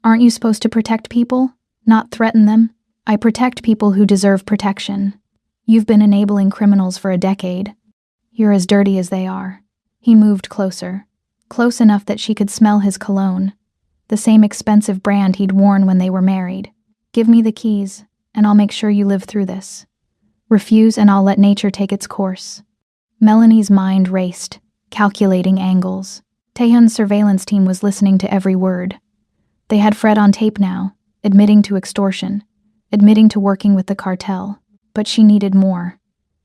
Aren't you supposed to protect people, not threaten them? I protect people who deserve protection. You've been enabling criminals for a decade. You're as dirty as they are. He moved closer, close enough that she could smell his cologne, the same expensive brand he'd worn when they were married. Give me the keys, and I'll make sure you live through this. Refuse and I'll let nature take its course. Melanie's mind raced, calculating angles. Taehyun's surveillance team was listening to every word. They had Fred on tape now, admitting to extortion, admitting to working with the cartel. But she needed more.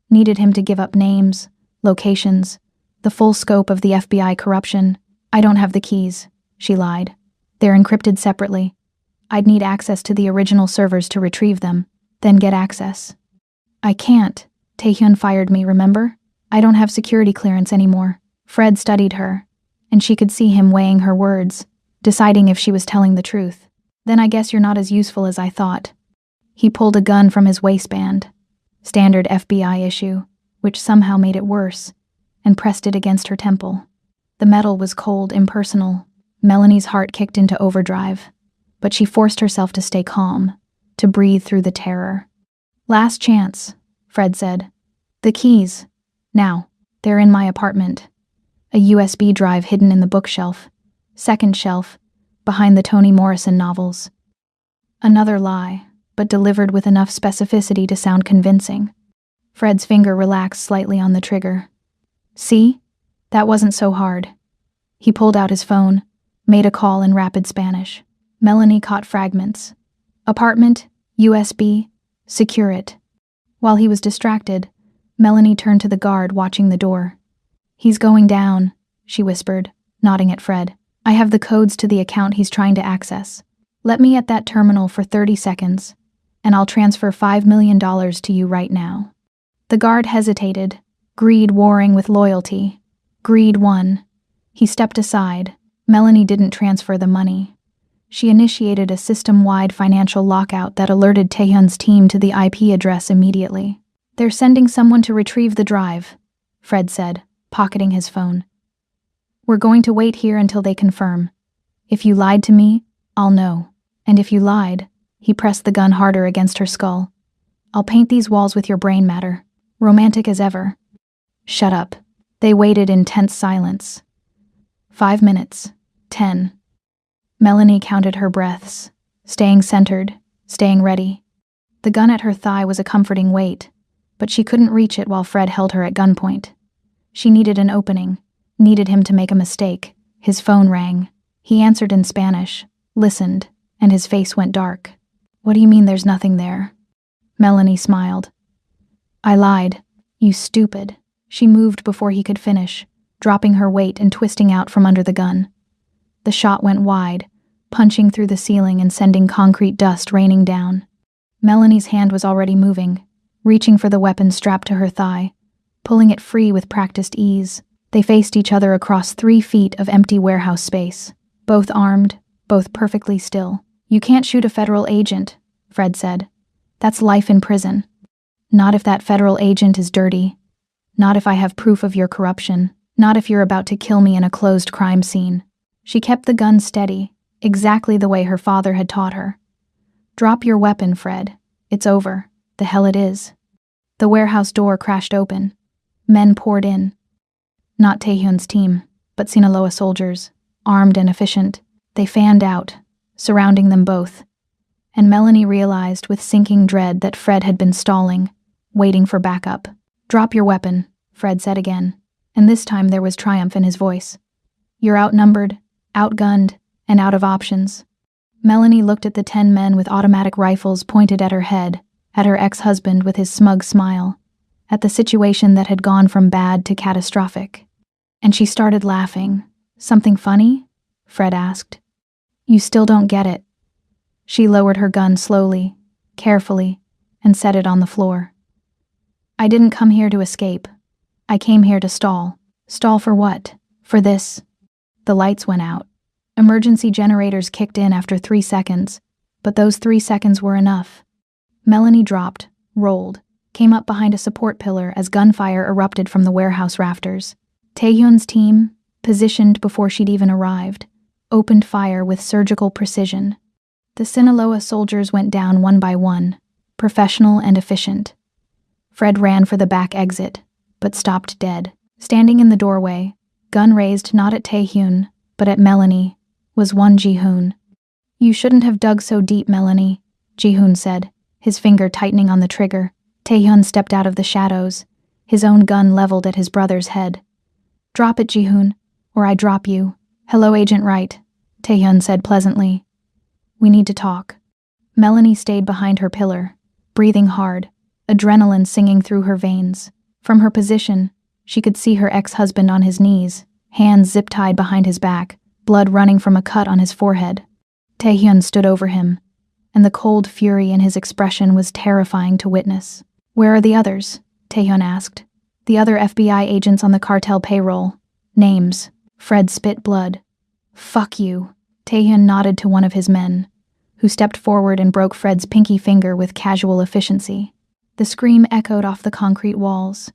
Needed him to give up names, locations, the full scope of the FBI corruption. I don't have the keys, she lied. They're encrypted separately. I'd need access to the original servers to retrieve them, then get access. I can't. Taehyun fired me, remember? I don't have security clearance anymore. Fred studied her, and she could see him weighing her words, deciding if she was telling the truth. Then I guess you're not as useful as I thought. He pulled a gun from his waistband, standard FBI issue, which somehow made it worse, and pressed it against her temple. The metal was cold, impersonal. Melanie's heart kicked into overdrive, but she forced herself to stay calm, to breathe through the terror. Last chance, Fred said. The keys. Now, they're in my apartment. A USB drive hidden in the bookshelf. Second shelf, behind the Toni Morrison novels. Another lie, but delivered with enough specificity to sound convincing. Fred's finger relaxed slightly on the trigger. See? That wasn't so hard. He pulled out his phone, made a call in rapid Spanish. Melanie caught fragments. Apartment, USB, secure it. While he was distracted, Melanie turned to the guard watching the door. He's going down, she whispered, nodding at Fred. I have the codes to the account he's trying to access. Let me at that terminal for 30 seconds, and I'll transfer $5 million to you right now. The guard hesitated, greed warring with loyalty. Greed won. He stepped aside. Melanie didn't transfer the money. She initiated a system-wide financial lockout that alerted Taehyun's team to the IP address immediately. They're sending someone to retrieve the drive, Fred said, pocketing his phone. We're going to wait here until they confirm. If you lied to me, I'll know. And if you lied, he pressed the gun harder against her skull. I'll paint these walls with your brain matter. Romantic as ever. Shut up. They waited in tense silence. 5 minutes. 10. Melanie counted her breaths, staying centered, staying ready. The gun at her thigh was a comforting weight, but she couldn't reach it while Fred held her at gunpoint. She needed an opening, needed him to make a mistake. His phone rang. He answered in Spanish, listened, and his face went dark. What do you mean there's nothing there? Melanie smiled. I lied. You stupid. She moved before he could finish, dropping her weight and twisting out from under the gun. The shot went wide, punching through the ceiling and sending concrete dust raining down. Melanie's hand was already moving, reaching for the weapon strapped to her thigh, pulling it free with practiced ease. They faced each other across 3 feet of empty warehouse space, both armed, both perfectly still. You can't shoot a federal agent, Fred said. That's life in prison. Not if that federal agent is dirty. Not if I have proof of your corruption. Not if you're about to kill me in a closed crime scene. She kept the gun steady, exactly the way her father had taught her. Drop your weapon, Fred. It's over. The hell it is. The warehouse door crashed open. Men poured in. Not Taehyun's team, but Sinaloa soldiers, armed and efficient. They fanned out, surrounding them both. And Melanie realized with sinking dread that Fred had been stalling, waiting for backup. Drop your weapon, Fred said again, and this time there was triumph in his voice. You're outnumbered, outgunned, and out of options. Melanie looked at the 10 men with automatic rifles pointed at her head, at her ex-husband with his smug smile, at the situation that had gone from bad to catastrophic. And she started laughing. Something funny? Fred asked. You still don't get it. She lowered her gun slowly, carefully, and set it on the floor. I didn't come here to escape. I came here to stall. Stall for what? For this. The lights went out. Emergency generators kicked in after 3 seconds, but those 3 seconds were enough. Melanie dropped, rolled, came up behind a support pillar as gunfire erupted from the warehouse rafters. Taehyun's team, positioned before she'd even arrived, opened fire with surgical precision. The Sinaloa soldiers went down one by one, professional and efficient. Fred ran for the back exit, but stopped dead. Standing in the doorway, gun raised not at Taehyun, but at Melanie, was one Ji-hoon. You shouldn't have dug so deep, Melanie, Ji-hoon said, his finger tightening on the trigger. Taehyun stepped out of the shadows, his own gun leveled at his brother's head. Drop it, Ji-hoon, or I drop you. Hello, Agent Wright, Taehyun said pleasantly. We need to talk. Melanie stayed behind her pillar, breathing hard, adrenaline singing through her veins. From her position, she could see her ex-husband on his knees, hands zip-tied behind his back, blood running from a cut on his forehead. Taehyun stood over him, and the cold fury in his expression was terrifying to witness. Where are the others? Taehyun asked. The other FBI agents on the cartel payroll. Names. Fred spit blood. Fuck you. Taehyun nodded to one of his men, who stepped forward and broke Fred's pinky finger with casual efficiency. The scream echoed off the concrete walls.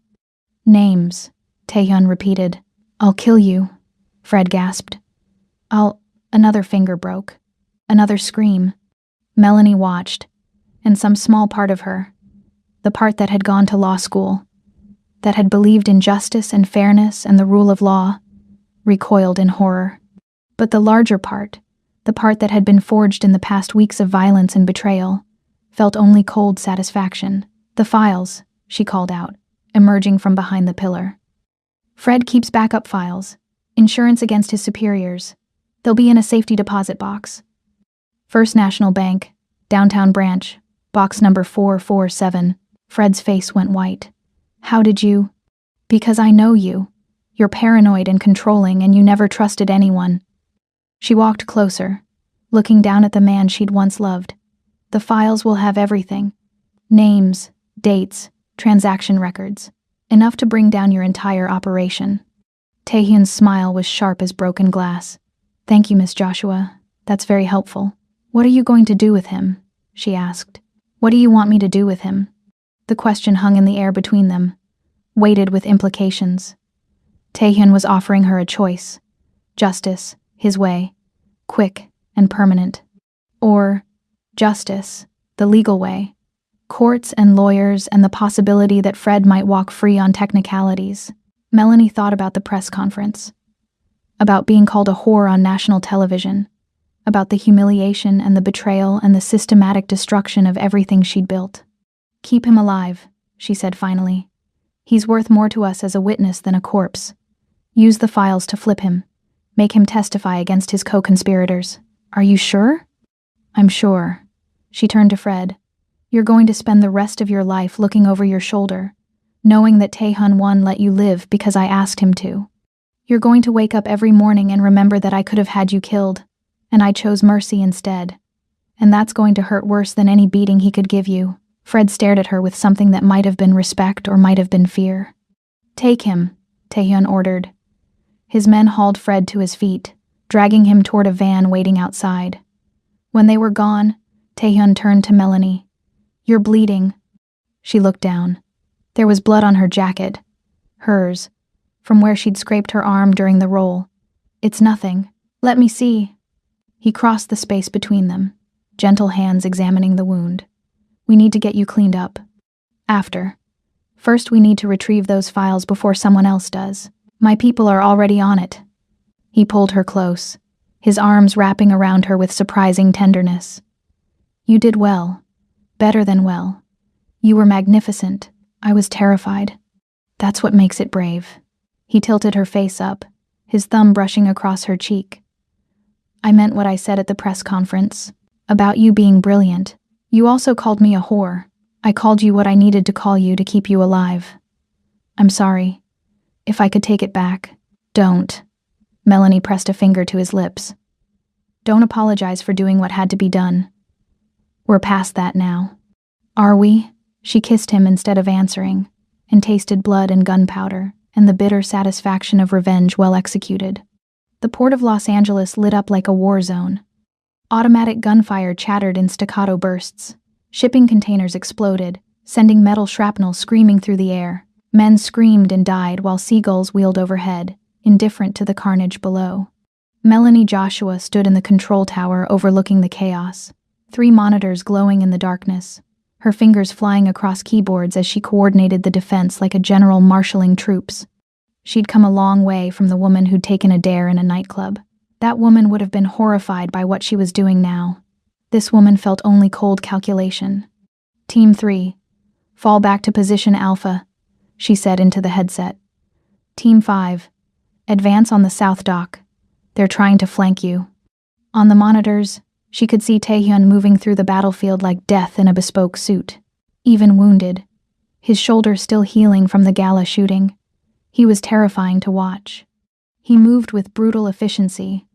Names, Taehyun repeated. I'll kill you, Fred gasped. Another finger broke. Another scream. Melanie watched, and some small part of her, the part that had gone to law school, that had believed in justice and fairness and the rule of law, recoiled in horror. But the larger part, the part that had been forged in the past weeks of violence and betrayal, felt only cold satisfaction. The files, she called out, emerging from behind the pillar. Fred keeps backup files, insurance against his superiors. They'll be in a safety deposit box. First National Bank, downtown branch, box number 447. Fred's face went white. How did you? Because I know you. You're paranoid and controlling, and you never trusted anyone. She walked closer, looking down at the man she'd once loved. The files will have everything. Names, dates, transaction records. Enough to bring down your entire operation. Taehyun's smile was sharp as broken glass. Thank you, Miss Joshua. That's very helpful. What are you going to do with him? She asked. What do you want me to do with him? The question hung in the air between them, weighted with implications. Taehyun was offering her a choice. Justice, his way, quick and permanent. Or justice, the legal way. Courts and lawyers and the possibility that Fred might walk free on technicalities. Melanie thought about the press conference. About being called a whore on national television. About the humiliation and the betrayal and the systematic destruction of everything she'd built. Keep him alive, she said finally. He's worth more to us as a witness than a corpse. Use the files to flip him. Make him testify against his co-conspirators. Are you sure? I'm sure. She turned to Fred. You're going to spend the rest of your life looking over your shoulder, knowing that Tae-Hun-won let you live because I asked him to. You're going to wake up every morning and remember that I could have had you killed, and I chose mercy instead. And that's going to hurt worse than any beating he could give you. Fred stared at her with something that might have been respect or might have been fear. Take him, Tae-Hun ordered. His men hauled Fred to his feet, dragging him toward a van waiting outside. When they were gone, Tae-Hun turned to Melanie. You're bleeding. She looked down. There was blood on her jacket. Hers, from where she'd scraped her arm during the roll. It's nothing. Let me see. He crossed the space between them, gentle hands examining the wound. We need to get you cleaned up. After. First, we need to retrieve those files before someone else does. My people are already on it. He pulled her close, his arms wrapping around her with surprising tenderness. You did well. Better than well. You were magnificent. I was terrified. That's what makes it brave. He tilted her face up, his thumb brushing across her cheek. I meant what I said at the press conference. About you being brilliant. You also called me a whore. I called you what I needed to call you to keep you alive. I'm sorry. If I could take it back. Don't. Melanie pressed a finger to his lips. Don't apologize for doing what had to be done. We're past that now. Are we? She kissed him instead of answering, and tasted blood and gunpowder, and the bitter satisfaction of revenge well executed. The port of Los Angeles lit up like a war zone. Automatic gunfire chattered in staccato bursts. Shipping containers exploded, sending metal shrapnel screaming through the air. Men screamed and died while seagulls wheeled overhead, indifferent to the carnage below. Melanie Joshua stood in the control tower overlooking the chaos, 3 monitors glowing in the darkness, her fingers flying across keyboards as she coordinated the defense like a general marshalling troops. She'd come a long way from the woman who'd taken a dare in a nightclub. That woman would have been horrified by what she was doing now. This woman felt only cold calculation. Team 3, fall back to position Alpha, she said into the headset. Team 5, advance on the south dock. They're trying to flank you. On the monitors, she could see Tae-Hun moving through the battlefield like death in a bespoke suit. Even wounded, his shoulder still healing from the gala shooting. He was terrifying to watch. He moved with brutal efficiency,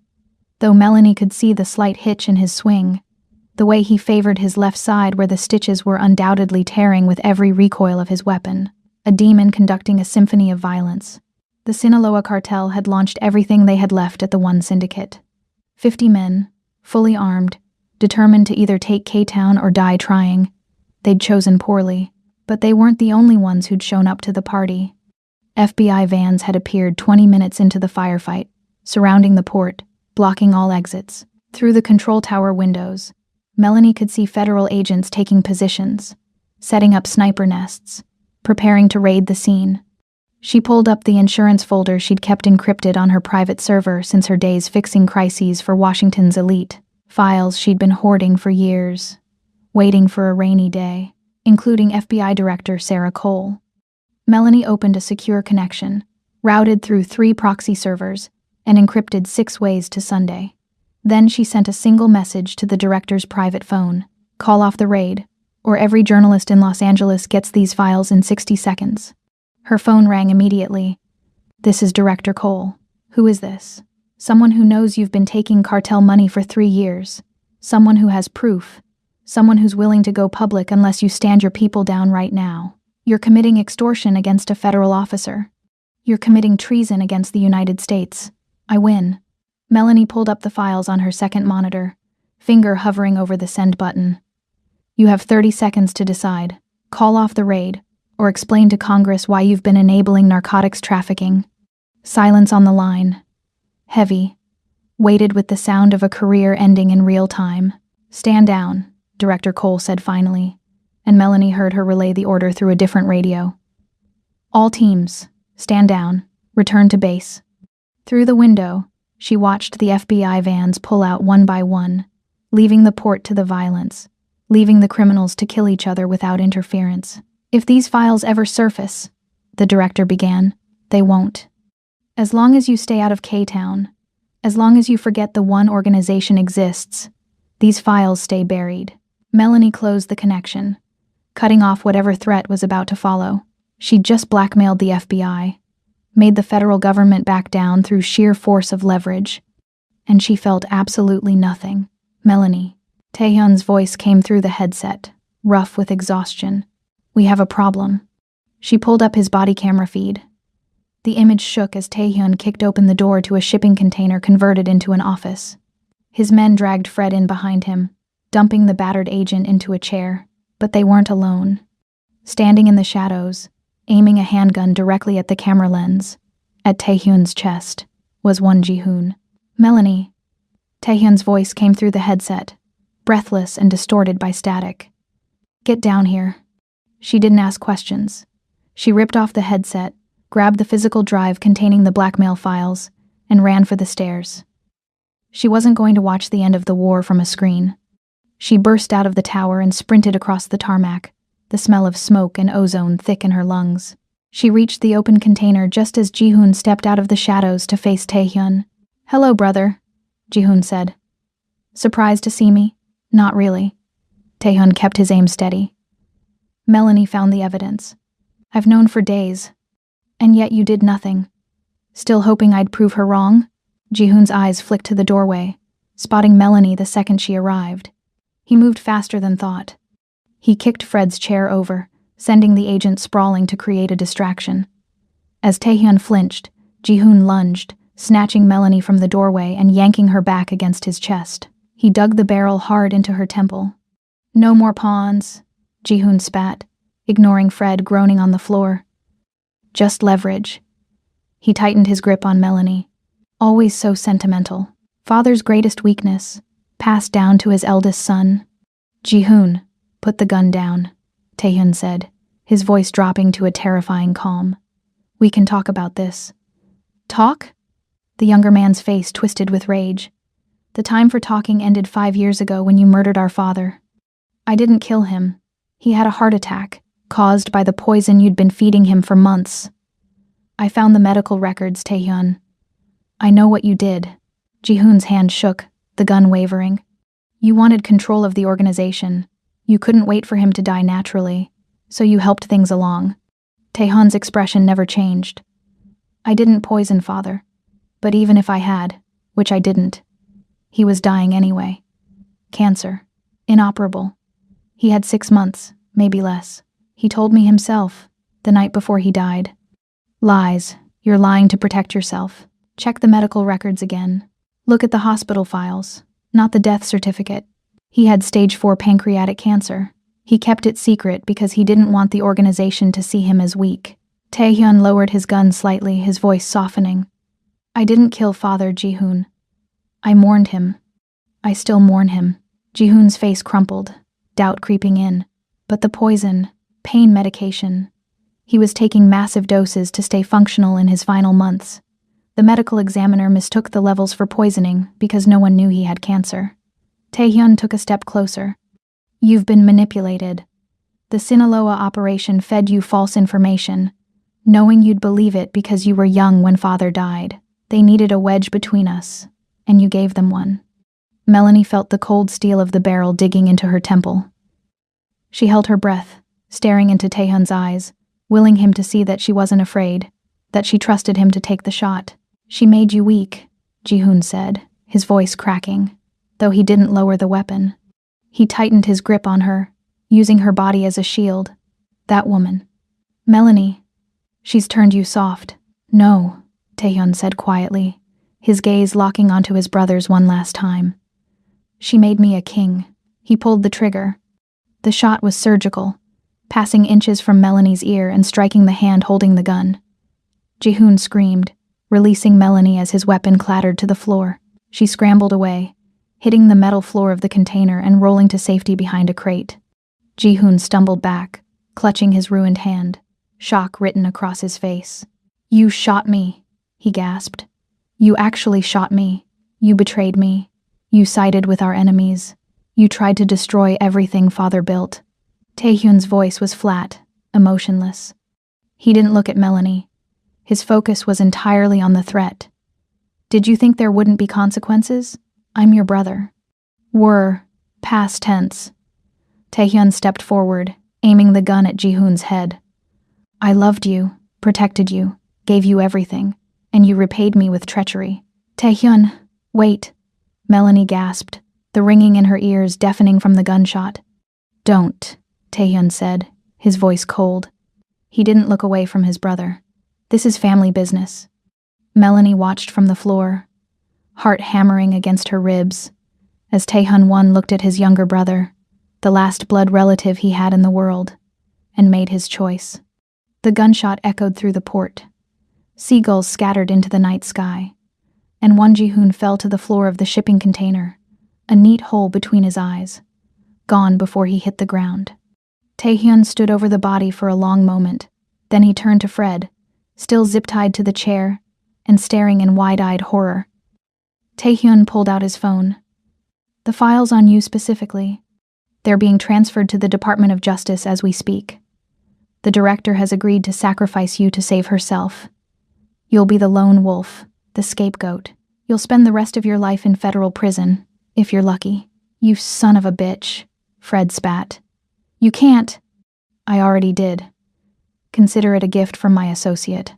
though Melanie could see the slight hitch in his swing, the way he favored his left side where the stitches were undoubtedly tearing with every recoil of his weapon, a demon conducting a symphony of violence. The Sinaloa cartel had launched everything they had left at the One Syndicate. 50 men, fully armed, determined to either take K-Town or die trying. They'd chosen poorly, but they weren't the only ones who'd shown up to the party. FBI vans had appeared 20 minutes into the firefight, surrounding the port, blocking all exits. Through the control tower windows, Melanie could see federal agents taking positions, setting up sniper nests, preparing to raid the scene. She pulled up the insurance folder she'd kept encrypted on her private server since her days fixing crises for Washington's elite, files she'd been hoarding for years, waiting for a rainy day, including FBI Director Sarah Cole. Melanie opened a secure connection, routed through 3 proxy servers, and encrypted 6 ways to Sunday. Then she sent a single message to the director's private phone. Call off the raid, or every journalist in Los Angeles gets these files in 60 seconds. Her phone rang immediately. This is Director Cole. Who is this? Someone who knows you've been taking cartel money for 3 years. Someone who has proof. Someone who's willing to go public unless you stand your people down right now. You're committing extortion against a federal officer. You're committing treason against the United States. I win. Melanie pulled up the files on her second monitor, finger hovering over the send button. You have 30 seconds to decide. Call off the raid, or explain to Congress why you've been enabling narcotics trafficking. Silence on the line. Heavy. Weighted with the sound of a career ending in real time. Stand down, Director Cole said finally, and Melanie heard her relay the order through a different radio. All teams, stand down, return to base. Through the window, she watched the FBI vans pull out one by one, leaving the port to the violence, leaving the criminals to kill each other without interference. If these files ever surface, the director began, they won't. As long as you stay out of K-Town, As long as you forget the one organization exists, these files stay buried. Melanie closed the connection, cutting off whatever threat was about to follow. She'd just blackmailed the FBI, made the federal government back down through sheer force of leverage, and she felt absolutely nothing. Melanie. Taehyun's voice came through the headset, rough with exhaustion. We have a problem. She pulled up his body camera feed. The image shook as Taehyun kicked open the door to a shipping container converted into an office. His men dragged Fred in behind him, dumping the battered agent into a chair, but they weren't alone. Standing in the shadows, aiming a handgun directly at the camera lens, at Taehyun's chest, was Won Ji-hoon. Melanie. Taehyun's voice came through the headset, breathless and distorted by static. Get down here. She didn't ask questions. She ripped off the headset, grabbed the physical drive containing the blackmail files, and ran for the stairs. She wasn't going to watch the end of the war from a screen. She burst out of the tower and sprinted across the tarmac, the smell of smoke and ozone thick in her lungs. She reached the open container just as Ji-hoon stepped out of the shadows to face Taehyun. Hello, brother, Ji-hoon said. Surprised to see me? Not really. Taehyun kept his aim steady. Melanie found the evidence. I've known for days. And yet you did nothing. Still hoping I'd prove her wrong? Ji-hoon's eyes flicked to the doorway, spotting Melanie the second she arrived. He moved faster than thought. He kicked Fred's chair over, sending the agent sprawling to create a distraction. As Taehyun flinched, Ji-hoon lunged, snatching Melanie from the doorway and yanking her back against his chest. He dug the barrel hard into her temple. No more pawns, Ji-hoon spat, ignoring Fred groaning on the floor. Just leverage. He tightened his grip on Melanie. Always so sentimental. Father's greatest weakness, passed down to his eldest son. Ji-hoon, put the gun down, Taehyun said, his voice dropping to a terrifying calm. We can talk about this. Talk? The younger man's face twisted with rage. The time for talking ended 5 years ago when you murdered our father. I didn't kill him. He had a heart attack, caused by the poison you'd been feeding him for months. I found the medical records, Taehyun. I know what you did. Ji-hoon's hand shook, the gun wavering. You wanted control of the organization. You couldn't wait for him to die naturally, so you helped things along. Taehyun's expression never changed. I didn't poison father, but even if I had, which I didn't, he was dying anyway. Cancer. Inoperable. He had 6 months, maybe less. He told me himself, the night before he died. Lies. You're lying to protect yourself. Check the medical records again. Look at the hospital files, not the death certificate. He had stage 4 pancreatic cancer. He kept it secret because he didn't want the organization to see him as weak. Taehyun lowered his gun slightly, his voice softening. I didn't kill Father Ji-hoon. I mourned him. I still mourn him. Ji-hoon's face crumpled, doubt creeping in. But the poison, pain medication. He was taking massive doses to stay functional in his final months. The medical examiner mistook the levels for poisoning because no one knew he had cancer. Taehyun took a step closer. You've been manipulated. The Sinaloa operation fed you false information, knowing you'd believe it because you were young when father died. They needed a wedge between us, and you gave them one. Melanie felt the cold steel of the barrel digging into her temple. She held her breath, staring into Taehyun's eyes, willing him to see that she wasn't afraid, that she trusted him to take the shot. She made you weak, Ji-hoon said, his voice cracking, though he didn't lower the weapon. He tightened his grip on her, using her body as a shield. That woman. Melanie. She's turned you soft. No, Taehyun said quietly, his gaze locking onto his brother's one last time. She made me a king. He pulled the trigger. The shot was surgical, passing inches from Melanie's ear and striking the hand holding the gun. Ji-hoon screamed, releasing Melanie as his weapon clattered to the floor. She scrambled away, hitting the metal floor of the container and rolling to safety behind a crate. Ji-hoon stumbled back, clutching his ruined hand, shock written across his face. You shot me, he gasped. You actually shot me. You betrayed me. You sided with our enemies. You tried to destroy everything father built. Taehyun's voice was flat, emotionless. He didn't look at Melanie. His focus was entirely on the threat. Did you think there wouldn't be consequences? I'm your brother. Were. Past tense. Taehyun stepped forward, aiming the gun at Ji-hoon's head. I loved you, protected you, gave you everything, and you repaid me with treachery. Taehyun, wait. Melanie gasped, the ringing in her ears deafening from the gunshot. Don't, Taehyun said, his voice cold. He didn't look away from his brother. This is family business. Melanie watched from the floor, heart hammering against her ribs, as Taehyun looked at his younger brother, the last blood relative he had in the world, and made his choice. The gunshot echoed through the port. Seagulls scattered into the night sky, and Won Ji-hoon fell to the floor of the shipping container, a neat hole between his eyes, gone before he hit the ground. Taehyun stood over the body for a long moment, then he turned to Fred, still zip-tied to the chair, and staring in wide-eyed horror. Taehyun pulled out his phone. The files on you specifically. They're being transferred to the Department of Justice as we speak. The director has agreed to sacrifice you to save herself. You'll be the lone wolf, the scapegoat. You'll spend the rest of your life in federal prison, if you're lucky. You son of a bitch, Fred spat. You can't. I already did. Consider it a gift from my associate.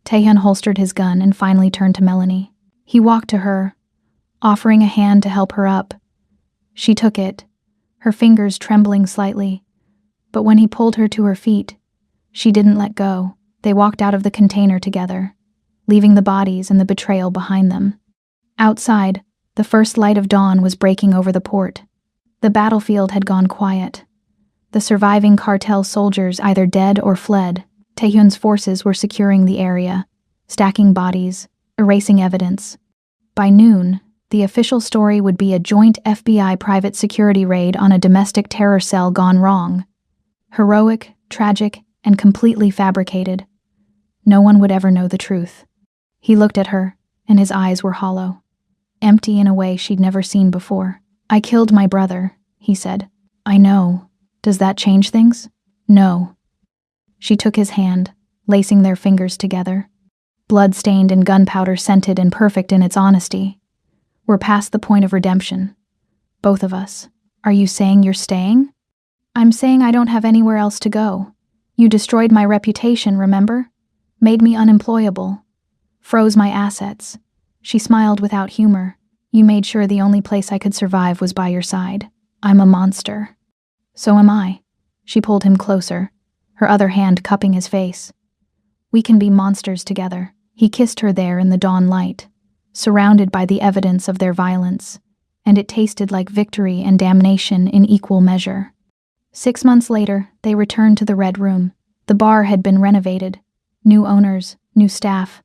Taehyun holstered his gun and finally turned to Melanie. He walked to her, offering a hand to help her up. She took it, her fingers trembling slightly, but when he pulled her to her feet, she didn't let go. They walked out of the container together, leaving the bodies and the betrayal behind them. Outside, the first light of dawn was breaking over the port. The battlefield had gone quiet. The surviving cartel soldiers either dead or fled. Taehyun's forces were securing the area, stacking bodies, erasing evidence. By noon, the official story would be a joint FBI private security raid on a domestic terror cell gone wrong. Heroic, tragic, and completely fabricated. No one would ever know the truth. He looked at her, and his eyes were hollow, empty in a way she'd never seen before. I killed my brother, he said. I know. Does that change things? No. She took his hand, lacing their fingers together. Blood-stained and gunpowder scented and perfect in its honesty. We're past the point of redemption. Both of us. Are you saying you're staying? I'm saying I don't have anywhere else to go. You destroyed my reputation, remember? Made me unemployable. Froze my assets. She smiled without humor. You made sure the only place I could survive was by your side. I'm a monster. So am I. She pulled him closer, her other hand cupping his face. We can be monsters together. He kissed her there in the dawn light, surrounded by the evidence of their violence, and it tasted like victory and damnation in equal measure. 6 months later, they returned to the Red Room. The bar had been renovated. New owners, new staff,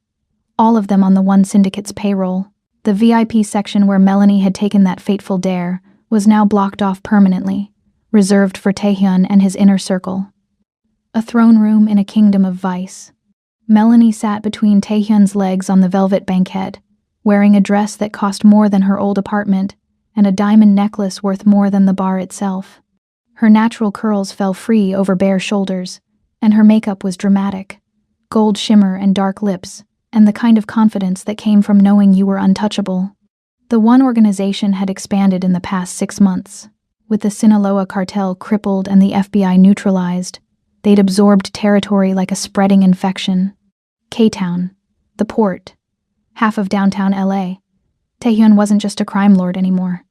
all of them on the one syndicate's payroll. The VIP section where Melanie had taken that fateful dare was now blocked off permanently, reserved for Taehyun and his inner circle. A throne room in a kingdom of vice. Melanie sat between Taehyun's legs on the velvet banquette, wearing a dress that cost more than her old apartment and a diamond necklace worth more than the bar itself. Her natural curls fell free over bare shoulders, and her makeup was dramatic, gold shimmer and dark lips, and the kind of confidence that came from knowing you were untouchable. The one organization had expanded in the past 6 months. With the Sinaloa cartel crippled and the FBI neutralized, they'd absorbed territory like a spreading infection. K-Town, the port, half of downtown LA. Taehyun wasn't just a crime lord anymore.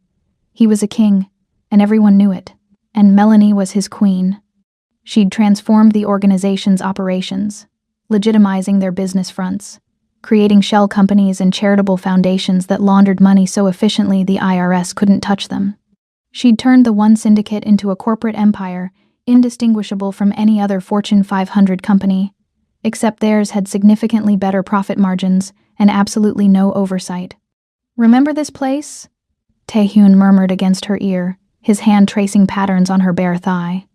He was a king, and everyone knew it. And Melanie was his queen. She'd transformed the organization's operations, legitimizing their business fronts, creating shell companies and charitable foundations that laundered money so efficiently the IRS couldn't touch them. She'd turned the one syndicate into a corporate empire indistinguishable from any other Fortune 500 company, except theirs had significantly better profit margins and absolutely no oversight. Remember this place? Taehyun murmured against her ear, his hand tracing patterns on her bare thigh.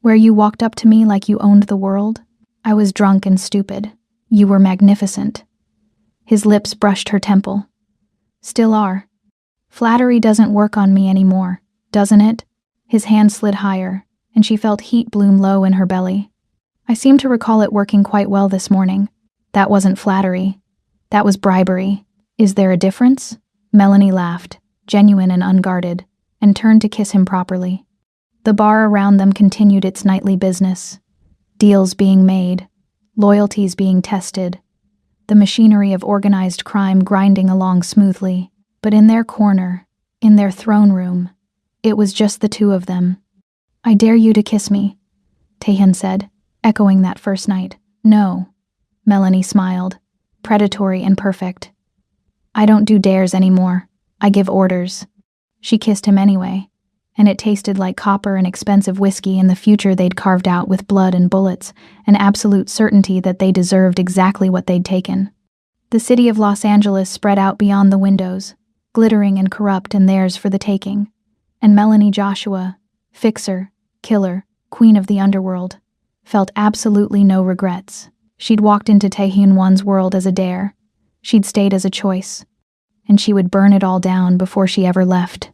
Where you walked up to me like you owned the world? I was drunk and stupid. You were magnificent. His lips brushed her temple. Still are. Flattery doesn't work on me anymore, doesn't it? His hand slid higher, and she felt heat bloom low in her belly. I seem to recall it working quite well this morning. That wasn't flattery. That was bribery. Is there a difference? Melanie laughed, genuine and unguarded, and turned to kiss him properly. The bar around them continued its nightly business. Deals being made, loyalties being tested, the machinery of organized crime grinding along smoothly. But in their corner, in their throne room, it was just the two of them. I dare you to kiss me, Taehyun said, echoing that first night. No, Melanie smiled, predatory and perfect. I don't do dares anymore. I give orders. She kissed him anyway, and it tasted like copper and expensive whiskey in the future they'd carved out with blood and bullets, an absolute certainty that they deserved exactly what they'd taken. The city of Los Angeles spread out beyond the windows, glittering and corrupt and theirs for the taking. And Melanie Joshua, fixer, killer, queen of the underworld, felt absolutely no regrets. She'd walked into Taehyun-won's world as a dare. She'd stayed as a choice. And she would burn it all down before she ever left.